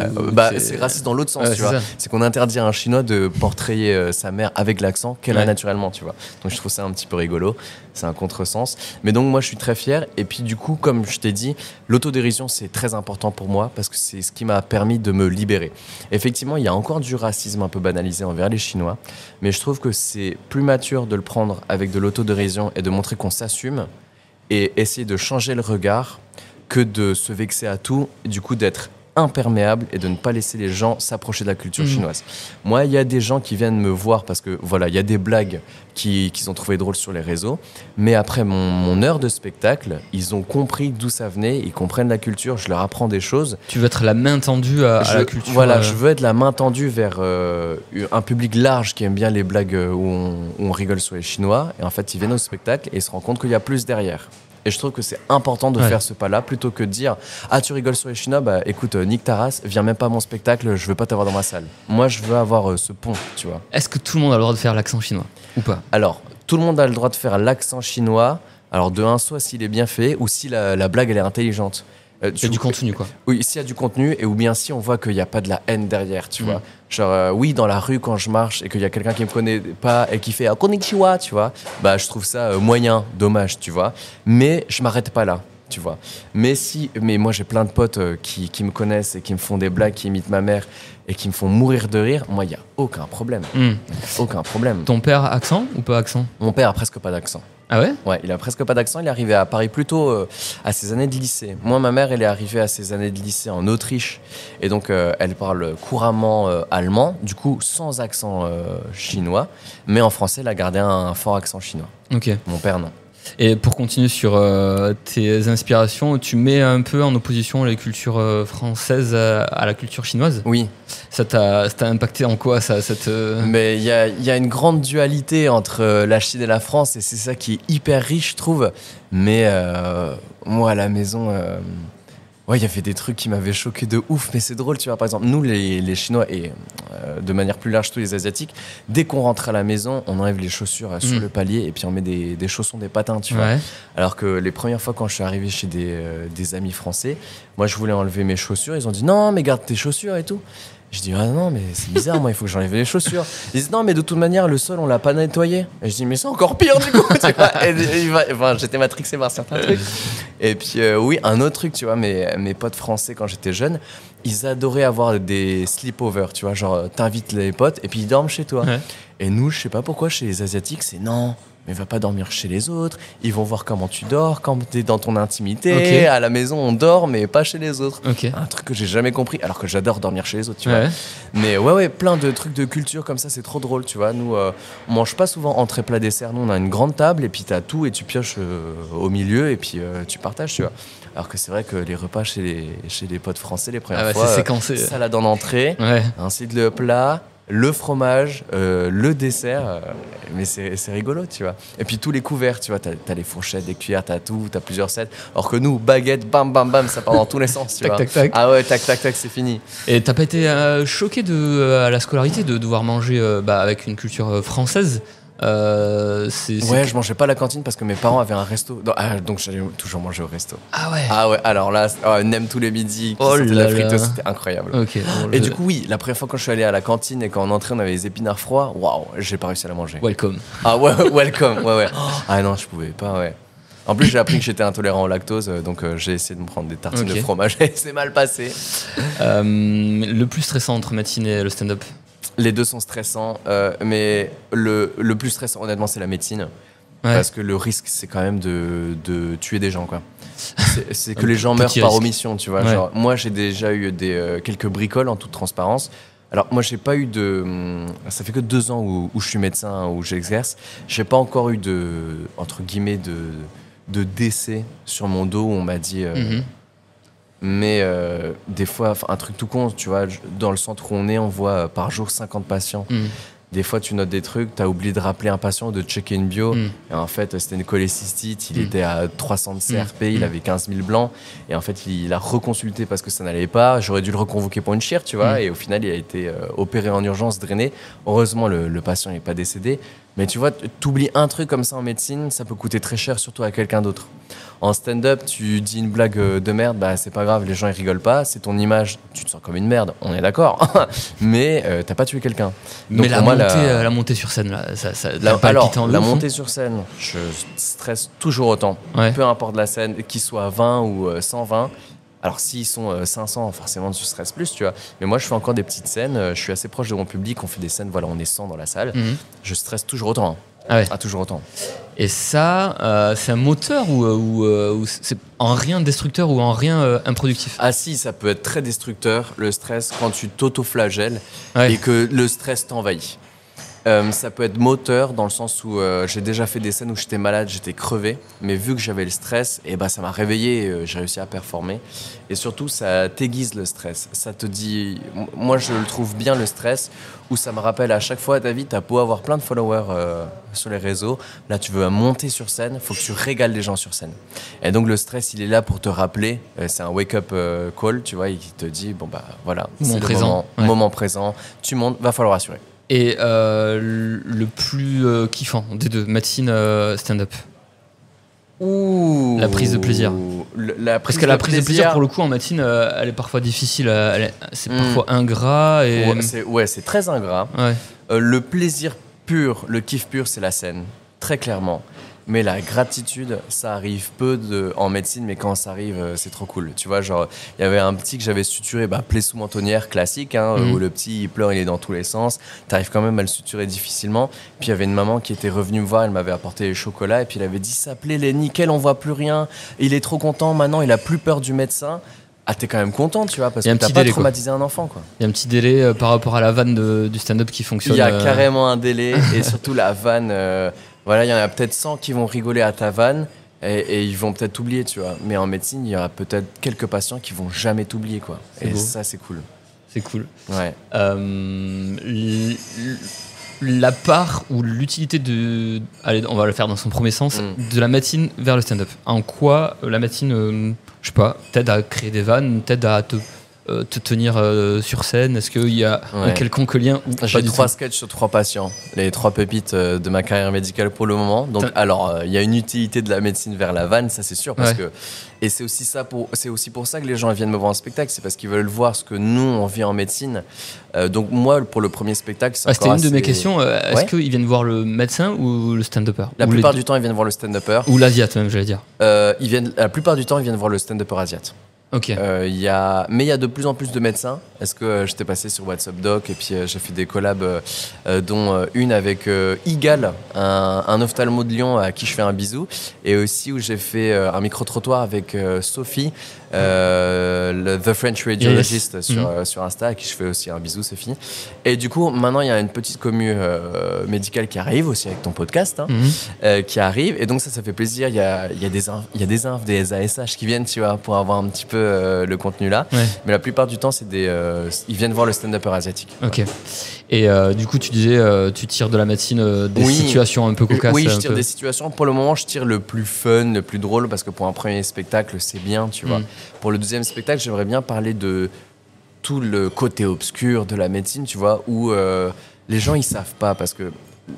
C'est raciste dans l'autre sens, ouais, tu vois. C'est qu'on interdit à un Chinois de portrayer sa mère avec l'accent qu'elle a naturellement, tu vois. Donc je trouve ça un petit peu rigolo, c'est un contresens. Mais donc moi je suis très fier et puis du coup comme je t'ai dit, l'autodérision c'est très important pour moi parce que c'est ce qui m'a permis de me libérer. Effectivement il y a encore du racisme un peu banalisé envers les Chinois, mais je trouve que c'est plus mature de le prendre avec de l'autodérision et de montrer qu'on s'assume et essayer de changer le regard que de se vexer à tout, et du coup d'être imperméable et de ne pas laisser les gens s'approcher de la culture chinoise. Moi, il y a des gens qui viennent me voir parce que voilà, il y a des blagues qu'ils ont trouvé drôles sur les réseaux, mais après mon heure de spectacle, ils ont compris d'où ça venait, ils comprennent la culture, je leur apprends des choses. Tu veux être la main tendue à la culture. Voilà, je veux être la main tendue vers un public large qui aime bien les blagues où on rigole sur les Chinois, et en fait, ils viennent au spectacle et ils se rendent compte qu'il y a plus derrière. Et je trouve que c'est important de faire ce pas-là plutôt que de dire ah tu rigoles sur les Chinois, bah écoute nique ta race, viens même pas à mon spectacle, je veux pas t'avoir dans ma salle. Moi je veux avoir ce pont, tu vois. Est-ce que tout le monde a le droit de faire l'accent chinois ou pas? Alors tout le monde a le droit de faire l'accent chinois. Alors de un, soit s'il est bien fait ou si la blague elle est intelligente. Il y a du contenu quoi. Oui, s'il y a du contenu ou bien si on voit qu'il n'y a pas de la haine derrière, tu vois. Genre oui, dans la rue quand je marche et qu'il y a quelqu'un qui me connaît pas et qui fait konnichiwa, tu vois. Bah je trouve ça moyen, dommage, tu vois. Mais je m'arrête pas là, tu vois. Mais moi j'ai plein de potes qui me connaissent et qui me font des blagues, qui imitent ma mère et qui me font mourir de rire. Moi il y a aucun problème. Aucun problème. Ton père a accent ou pas accent? Mon père a presque pas d'accent. Ah ouais? Ouais, il a presque pas d'accent. Il est arrivé à Paris plutôt à ses années de lycée. Moi, ma mère, elle est arrivée à ses années de lycée en Autriche. Et donc, elle parle couramment allemand, du coup, sans accent chinois. Mais en français, elle a gardé un fort accent chinois. Ok. Mon père, non. Et pour continuer sur tes inspirations, tu mets un peu en opposition les cultures françaises à la culture chinoise. Oui. Ça t'a impacté en quoi ça, Mais il y a une grande dualité entre la Chine et la France et c'est ça qui est hyper riche, je trouve. Mais moi, à la maison... Ouais, il y avait des trucs qui m'avaient choqué de ouf, mais c'est drôle, tu vois. Par exemple, nous, les Chinois, et de manière plus large, tous les Asiatiques, dès qu'on rentre à la maison, on enlève les chaussures sur le palier et puis on met des chaussons, des patins, tu vois. Alors que les premières fois, quand je suis arrivé chez des amis français, moi, je voulais enlever mes chaussures. Ils ont dit non, mais garde tes chaussures et tout. Je dis ah non mais c'est bizarre, moi il faut que j'enlève les chaussures. Ils disent non mais de toute manière le sol on l'a pas nettoyé. Et je dis mais c'est encore pire du coup, tu vois. Et j'étais matrixé par certains trucs. Et puis oui, un autre truc, tu vois, mes potes français quand j'étais jeune, ils adoraient avoir des sleepovers, tu vois, genre t'invites les potes et puis ils dorment chez toi. Et nous, je sais pas pourquoi chez les Asiatiques, c'est non. Mais va pas dormir chez les autres, ils vont voir comment tu dors, quand t'es dans ton intimité, à la maison on dort mais pas chez les autres. Un truc que j'ai jamais compris, alors que j'adore dormir chez les autres, tu vois. Mais ouais, plein de trucs de culture comme ça, c'est trop drôle, tu vois. Nous, on mange pas souvent entrée plat dessert, nous on a une grande table et puis t'as tout et tu pioches au milieu et puis tu partages, tu vois. Alors que c'est vrai que les repas chez les potes français, les premières fois, c'est séquencé. Salade en entrée, ensuite le plat, le fromage, le dessert, mais c'est rigolo, tu vois. Et puis tous les couverts, tu vois, t'as les fourchettes, des cuillères, t'as tout, t'as plusieurs sets. Alors que nous, baguette, bam, bam, bam, ça part dans tous les sens, tu vois. Tac. Ah ouais, tac, c'est fini. Et t'as pas été choqué à la scolarité de devoir manger avec une culture française? Je mangeais pas à la cantine parce que mes parents avaient un resto. Donc j'allais toujours manger au resto. Ah ouais. Alors là, nem tous les midis, la friteuse, c'était incroyable. Et du coup, oui, la première fois quand je suis allé à la cantine et quand on entrait, on avait les épinards froids. Waouh, j'ai pas réussi à la manger. Welcome. Ah ouais, welcome. Ouais. Ah non, je pouvais pas, ouais. En plus, j'ai appris que j'étais intolérant au lactose, donc j'ai essayé de me prendre des tartines de fromage et c'est mal passé. Le plus stressant entre médecine et le stand-up? Les deux sont stressants, mais le plus stressant, honnêtement, c'est la médecine. Parce que le risque, c'est quand même de tuer des gens, quoi. C'est que les gens meurent par omission, tu vois. Genre, moi, j'ai déjà eu quelques bricoles en toute transparence. Alors, moi, j'ai pas eu ça fait que 2 ans où je suis médecin, où j'exerce. J'ai pas encore eu entre guillemets, de décès sur mon dos où on m'a dit... Mais des fois, un truc tout con, tu vois, dans le centre où on est, on voit par jour 50 patients. Des fois, tu notes des trucs, tu as oublié de rappeler un patient ou de checker une bio. Et en fait, c'était une cholécystite, il était à 300 de CRP, il avait 15 000 blancs. Et en fait, il a reconsulté parce que ça n'allait pas. J'aurais dû le reconvoquer pour une chire, tu vois. Et au final, il a été opéré en urgence, drainé. Heureusement, le patient n'est pas décédé. Mais tu vois, t'oublies un truc comme ça en médecine, ça peut coûter très cher, surtout à quelqu'un d'autre. En stand-up, tu dis une blague de merde, bah c'est pas grave, les gens ils rigolent pas, c'est ton image, tu te sens comme une merde, on est d'accord. Mais t'as pas tué quelqu'un. Donc mais la montée sur scène, là, la montée sur scène, je stresse toujours autant. Peu importe la scène, qu'il soit 20 ou 120. Alors s'ils sont 500, forcément tu stresses plus, tu vois. Mais moi je fais encore des petites scènes, je suis assez proche de mon public, on fait des scènes, voilà, on est 100 dans la salle. Je stresse toujours autant. Toujours autant. Et ça, c'est un moteur ou c'est en rien destructeur ou en rien improductif? Ah si, ça peut être très destructeur, le stress, quand tu t'auto-flagelles et que le stress t'envahit. Ça peut être moteur dans le sens où j'ai déjà fait des scènes où j'étais malade, j'étais crevé, mais vu que j'avais le stress, ça m'a réveillé et j'ai réussi à performer. Et surtout, ça t'aiguise le stress. Ça te dit, moi je le trouve bien le stress, où ça me rappelle à chaque fois, David, t'as beau avoir plein de followers sur les réseaux, là tu veux monter sur scène, faut que tu régales les gens sur scène. Et donc le stress, il est là pour te rappeler, c'est un wake-up call, tu vois, et qui te dit, bon bah voilà, c'est le moment présent, tu montes, va falloir assurer. Et le plus kiffant des deux, médecine stand-up? La prise de plaisir. Parce que la prise de plaisir, pour le coup, en médecine, elle est parfois difficile, c'est parfois ingrat. Et... c'est très ingrat. Le plaisir pur, le kiff pur, c'est la scène, très clairement. Mais la gratitude, ça arrive en médecine, mais quand ça arrive, c'est trop cool. Tu vois, genre, il y avait un petit que j'avais suturé, plaie sous mentonnière classique, où le petit, il pleure, il est dans tous les sens. T'arrives quand même à le suturer difficilement. Puis il y avait une maman qui était revenue me voir, elle m'avait apporté les chocolats, et puis elle avait dit, ça plaît, les nickel, on voit plus rien. Il est trop content, maintenant, il a plus peur du médecin. Ah, t'es quand même content, tu vois, parce que t'as pas traumatisé un enfant, quoi. Il y a un petit délai par rapport à la vanne du stand-up qui fonctionne. Il y a carrément un délai, et surtout la vanne... Voilà, il y en a peut-être 100 qui vont rigoler à ta vanne et ils vont peut-être t'oublier, tu vois. Mais en médecine, il y aura peut-être quelques patients qui vont jamais t'oublier, quoi. Et beau. Ça, c'est cool. C'est cool. Ouais. La part ou l'utilité de... Allez, on va le faire dans son premier sens, de la médecine vers le stand-up. En quoi la médecine, je sais pas, t'aide à créer des vannes, t'aide à te tenir sur scène? Est-ce qu'il y a un quelconque lien ou J'ai 3 sketchs sur 3 patients, les 3 pépites de ma carrière médicale pour le moment. Donc, il y a une utilité de la médecine vers la vanne, ça c'est sûr, parce que et c'est aussi pour ça que les gens viennent me voir en spectacle, c'est parce qu'ils veulent voir ce que nous on vit en médecine. Donc moi, pour le premier spectacle, c'était une de mes questions. Est-ce qu'ils viennent voir le médecin ou le stand-upper? La plupart du temps, ils viennent voir le stand-upper. Ou l'asiate même, j'allais dire. La plupart du temps, ils viennent voir le stand-upper asiate. Okay. Mais il y a de plus en plus de médecins. Est-ce que j'étais passé sur WhatsApp Doc et puis j'ai fait des collabs, dont une avec Igal, un ophtalmo de Lyon à qui je fais un bisou, et aussi où j'ai fait un micro-trottoir avec Sophie, The French Radiologist sur Insta, à qui je fais aussi un bisou, Sophie. Et du coup, maintenant, il y a une petite commu médicale qui arrive aussi avec ton podcast, qui arrive. Et donc ça fait plaisir. Il y a des ASH qui viennent, tu vois, pour avoir un petit peu le contenu là. Mais la plupart du temps, ils viennent voir le stand-upper asiatique. Ok. Et du coup, tu disais, tu tires de la médecine des situations un peu cocasses. Oui, je tire des situations. Pour le moment, je tire le plus fun, le plus drôle, parce que pour un premier spectacle, c'est bien, tu vois. Pour le deuxième spectacle, j'aimerais bien parler de tout le côté obscur de la médecine, tu vois, où les gens, ils savent pas, parce que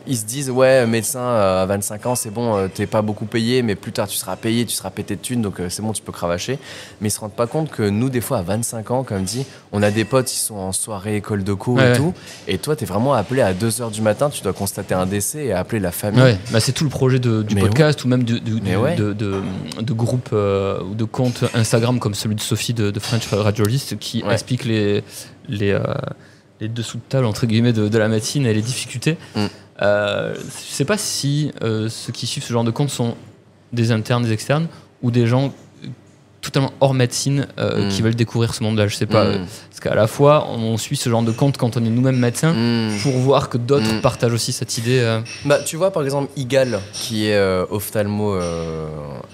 ils se disent, ouais, médecin à 25 ans, c'est bon, t'es pas beaucoup payé, mais plus tard tu seras payé, tu seras pété de thunes, donc c'est bon, tu peux cravacher. Mais ils se rendent pas compte que nous, des fois, à 25 ans, comme dit, on a des potes qui sont en soirée, école de co et tout, et toi, t'es vraiment appelé à 2h du matin, tu dois constater un décès et appeler la famille. C'est tout le projet du podcast, ou même de groupes ou de comptes Instagram comme celui de Sophie de French Radiologist, qui explique les dessous de table, entre guillemets, de la médecine et les difficultés. Je sais pas si ceux qui suivent ce genre de compte sont des internes, des externes, ou des gens totalement hors médecine qui veulent découvrir ce monde-là. Je sais pas. Parce qu'à la fois, on suit ce genre de compte quand on est nous-mêmes médecins pour voir que d'autres partagent aussi cette idée. Tu vois, par exemple, Igal, qui est ophtalmo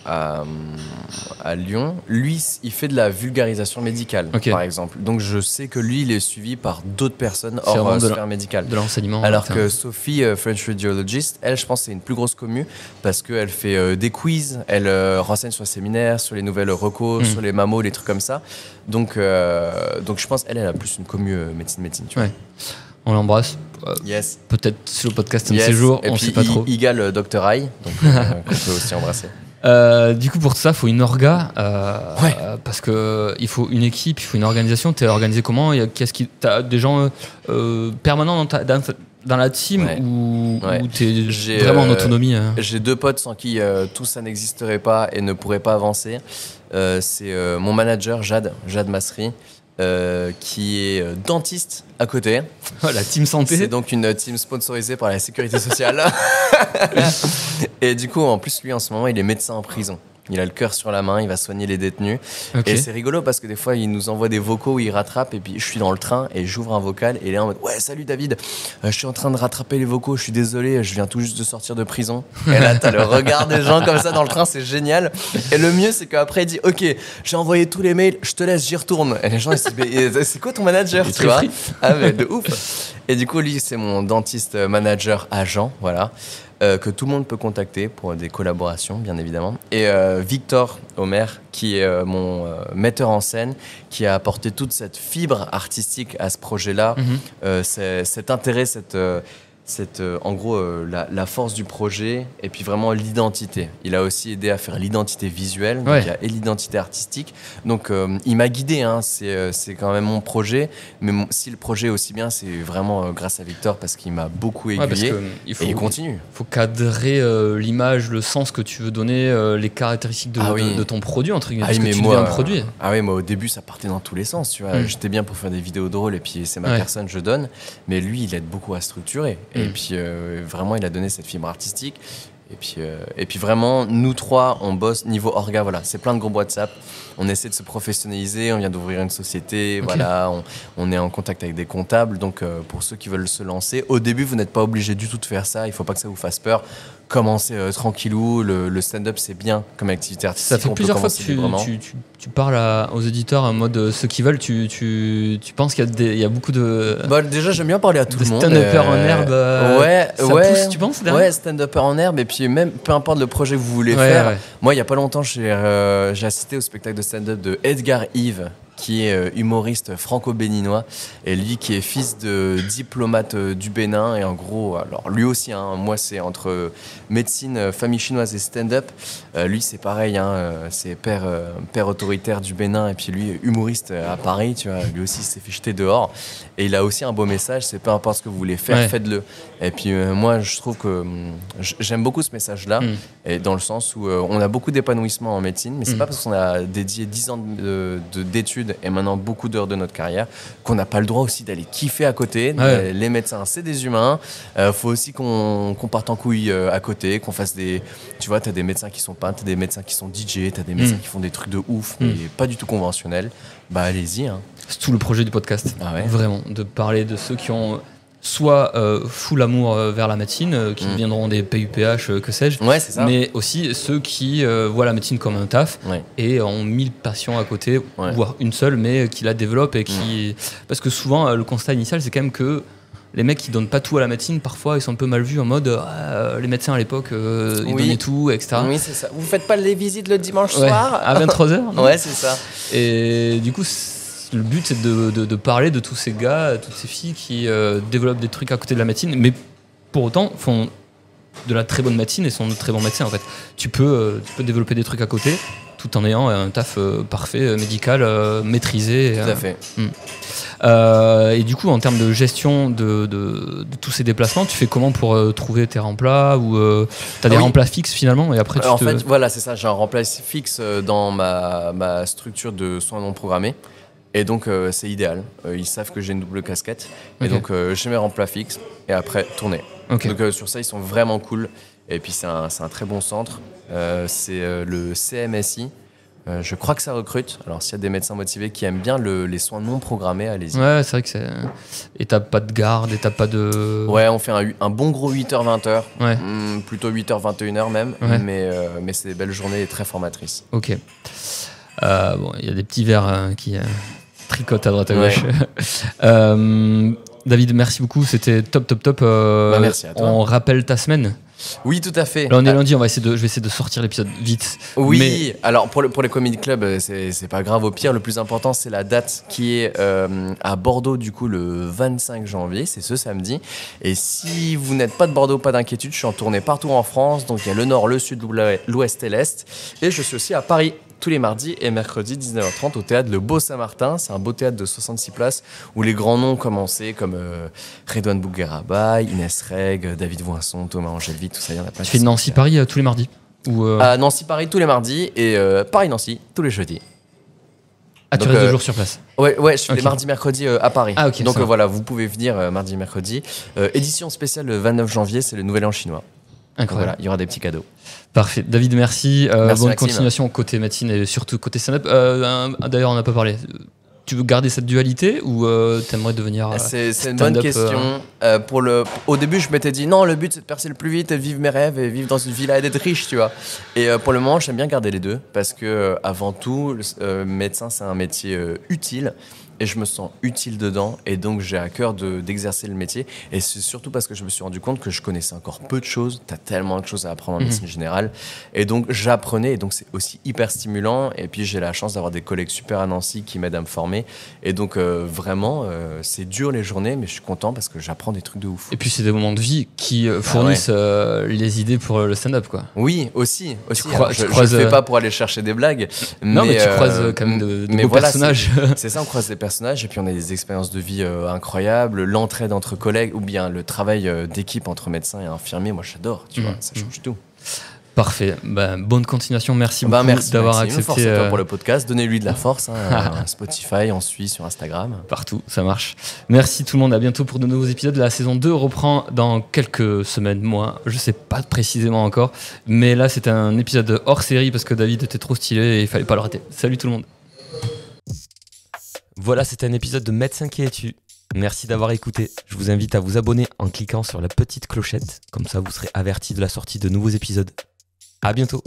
à Lyon, lui, il fait de la vulgarisation médicale, par exemple. Donc, je sais que lui, il est suivi par d'autres personnes hors sphère médicale. De l'enseignement. Alors que Sophie, French Radiologist, elle, je pense, c'est une plus grosse commu parce qu'elle fait des quiz, elle renseigne sur les séminaires, sur les nouvelles recours, sur les mammos, les trucs comme ça. Donc je pense elle a plus une commu médecine, tu vois. On l'embrasse. Yes. Peut-être sur le podcast un de ces jours, on sait pas trop. Égale Dr. Eye, donc qu'on peut aussi embrasser. Du coup, pour tout ça, il faut une orga, parce qu'il faut une équipe, il faut une organisation. Tu es organisé comment? T'as des gens permanents dans la team ou tu es vraiment en autonomie? J'ai 2 potes sans qui tout ça n'existerait pas et ne pourrait pas avancer. C'est mon manager, Jade Masri, qui est dentiste à côté. La team santé. C'est donc une team sponsorisée par la sécurité sociale. Et du coup, en plus, lui, en ce moment, il est médecin en prison. Il a le cœur sur la main, il va soigner les détenus. Okay. Et c'est rigolo parce que des fois, il nous envoie des vocaux où il rattrape. Et puis, je suis dans le train et j'ouvre un vocal. Et il est en mode « Ouais, salut David, je suis en train de rattraper les vocaux. Je suis désolé, je viens tout juste de sortir de prison. » Et là, t'as le regard des gens comme ça dans le train, c'est génial. Et le mieux, c'est qu'après, il dit « Ok, j'ai envoyé tous les mails, je te laisse, j'y retourne. » Et les gens, ils se disent « C'est quoi ton manager ?» Tu vois ? Ah, mais de ouf. Et du coup, lui, c'est mon dentiste manager agent, voilà. Que tout le monde peut contacter pour des collaborations, bien évidemment. Et Victor Homer, qui est mon metteur en scène, qui a apporté toute cette fibre artistique à ce projet-là, cet intérêt, en gros, la force du projet et puis vraiment l'identité. Il a aussi aidé à faire l'identité visuelle, donc il y a, et l'identité artistique. Donc il m'a guidé, hein, c'est quand même mon projet. Mais si le projet est aussi bien, c'est vraiment grâce à Victor parce qu'il m'a beaucoup aiguillé et il continue. Il faut cadrer l'image, le sens que tu veux donner, les caractéristiques de ton produit, entre guillemets, parce que tu deviens un produit. Ah oui, moi au début ça partait dans tous les sens, tu vois. J'étais bien pour faire des vidéos drôles et puis c'est ma personne, je donne. Mais lui, il aide beaucoup à structurer. Et puis vraiment, il a donné cette fibre artistique. Et puis vraiment, nous 3, on bosse niveau orga. Voilà, c'est plein de groupes WhatsApp. On essaie de se professionnaliser. On vient d'ouvrir une société. Voilà, on est en contact avec des comptables. Donc pour ceux qui veulent se lancer, au début, vous n'êtes pas obligé du tout de faire ça. Il ne faut pas que ça vous fasse peur. Commencez tranquillou. Le stand-up, c'est bien comme activité artistique. Ça fait plusieurs fois que tu parles aux éditeurs en mode ceux qui veulent. Tu penses qu'il y a beaucoup de. Bah, déjà, j'aime bien parler à tout le monde. Stand-upper en herbe. Ça pousse, tu penses derrière? Ouais, stand-upper en herbe. Et puis même, peu importe le projet que vous voulez faire. Ouais. Moi, il n'y a pas longtemps, j'ai assisté au spectacle de stand-up de Edgar Yves, qui est humoriste franco-béninois, et lui qui est fils de diplomate du Bénin. Et en gros, alors lui aussi, hein, moi c'est entre médecine, famille chinoise et stand-up. Lui c'est pareil, hein, c'est père autoritaire du Bénin, et puis lui humoriste à Paris, tu vois. Lui aussi s'est fait jeter dehors. Et il a aussi un beau message, c'est peu importe ce que vous voulez faire, faites-le. Et puis moi je trouve que j'aime beaucoup ce message-là, et dans le sens où on a beaucoup d'épanouissement en médecine, mais c'est pas parce qu'on a dédié 10 ans d'études et maintenant beaucoup d'heures de notre carrière qu'on n'a pas le droit aussi d'aller kiffer à côté. Les médecins, c'est des humains. Faut aussi qu'on parte en couille à côté, qu'on fasse des... Tu vois, t'as des médecins qui sont peintres, t'as des médecins qui sont DJ, t'as des médecins qui font des trucs de ouf, mais pas du tout conventionnels. Bah allez-y. Hein. C'est tout le projet du podcast. Vraiment, de parler de ceux qui ont... soit full amour vers la médecine, qui deviendront des PUPH, que sais-je, c'est ça. Mais aussi ceux qui voient la médecine comme un taf et ont 1000 passions à côté, voire une seule, mais qui la développent et qui... Parce que souvent, le constat initial, c'est quand même que les mecs qui donnent pas tout à la médecine, parfois, ils sont un peu mal vus en mode les médecins à l'époque, ils donnaient tout, etc. Oui, c'est ça. Vous faites pas les visites le dimanche soir à 23h. Ouais, c'est ça. Et du coup, le but, c'est de parler de tous ces gars, toutes ces filles qui développent des trucs à côté de la médecine, mais pour autant font de la très bonne médecine et sont de très bons médecins. En fait, tu peux développer des trucs à côté tout en ayant un taf parfait, médical, maîtrisé. Tout à fait. Et du coup, en termes de gestion de tous ces déplacements, tu fais comment pour trouver tes remplats, ou t'as des remplats fixes finalement, et après en fait, voilà, c'est ça. J'ai un remplaa fixe dans ma structure de soins non programmés. Et donc c'est idéal, ils savent que j'ai une double casquette, et donc j'ai mes remplats fixes, et après tourner. Donc sur ça ils sont vraiment cool, et puis c'est un très bon centre, c'est le CMSI, je crois que ça recrute, alors s'il y a des médecins motivés qui aiment bien les soins non programmés, allez-y. Ouais, c'est vrai que c'est... Et t'as pas de garde, et t'as pas de... Ouais, on fait un bon gros 8h-20h, plutôt 8h-21h même, mais c'est des belles journées et très formatrices. Ok. Bon, il y a des petits verres qui tricotent à droite à gauche. Ouais. David, merci beaucoup, c'était top. Merci à toi. On rappelle ta semaine. Oui, tout à fait. Là, on est lundi, je vais essayer de sortir l'épisode vite. Oui, mais... alors pour les comedy clubs, c'est pas grave. Au pire, le plus important, c'est la date qui est à Bordeaux, du coup, le 25 janvier. C'est ce samedi. Et si vous n'êtes pas de Bordeaux, pas d'inquiétude, je suis en tournée partout en France. Donc, il y a le nord, le sud, l'ouest et l'est. Et je suis aussi à Paris tous les mardis et mercredis 19h30 au théâtre Le Beau Saint-Martin. C'est un beau théâtre de 66 places où les grands noms commencent comme Redouane Bougueraba, Inès Reg, David Voinson, Thomas Angélevy, tout ça, il y en a plein. Tu fais Nancy-Paris tous les mardis Nancy-Paris tous les mardis et Paris-Nancy tous les jeudis. Ah, tu restes 2 jours sur place? Ouais, je fais les mardis, mercredis à Paris. Ah, ok. Donc voilà, vous pouvez venir mardi, mercredi. Édition spéciale le 29 janvier, c'est le Nouvel An chinois. Incroyable. Voilà, il y aura des petits cadeaux. Parfait. David, merci. Merci bonne Maxime. continuation côté médecine et surtout côté stand-up. D'ailleurs, on n'a pas parlé. Tu veux garder cette dualité ou t'aimerais devenir C'est une bonne question. Au début, je m'étais dit non, le but c'est de percer le plus vite et de vivre mes rêves et vivre dans une villa et d'être riche, tu vois. Et pour le moment, j'aime bien garder les deux parce que avant tout, médecin c'est un métier utile. Et je me sens utile dedans et donc j'ai à cœur d'exercer le métier et c'est surtout parce que je me suis rendu compte que je connaissais encore peu de choses, t'as tellement de choses à apprendre en médecine générale et donc j'apprenais et donc c'est aussi hyper stimulant et puis j'ai la chance d'avoir des collègues super à Nancy qui m'aident à me former et donc vraiment c'est dur les journées mais je suis content parce que j'apprends des trucs de ouf. Et puis c'est des moments de vie qui fournissent les idées pour le stand-up quoi. Oui, aussi. Je le croises, fais pas pour aller chercher des blagues. Non mais tu croises quand même de beaux personnages. C'est ça, on croise des personnages et puis on a des expériences de vie incroyables, l'entraide entre collègues ou bien le travail d'équipe entre médecins et infirmiers, moi j'adore, tu vois, ça change tout. Parfait, bonne continuation, merci beaucoup d'avoir accepté. Force à toi pour le podcast, donnez-lui de la force, Spotify, on suit sur Instagram. Partout, ça marche. Merci tout le monde, à bientôt pour de nouveaux épisodes. La saison 2 reprend dans quelques semaines, mois, je sais pas précisément encore, mais là c'est un épisode hors série parce que David était trop stylé et il fallait pas le rater. Salut tout le monde. Voilà, c'était un épisode de Médecin qui es-tu. Merci d'avoir écouté. Je vous invite à vous abonner en cliquant sur la petite clochette. Comme ça, vous serez averti de la sortie de nouveaux épisodes. À bientôt.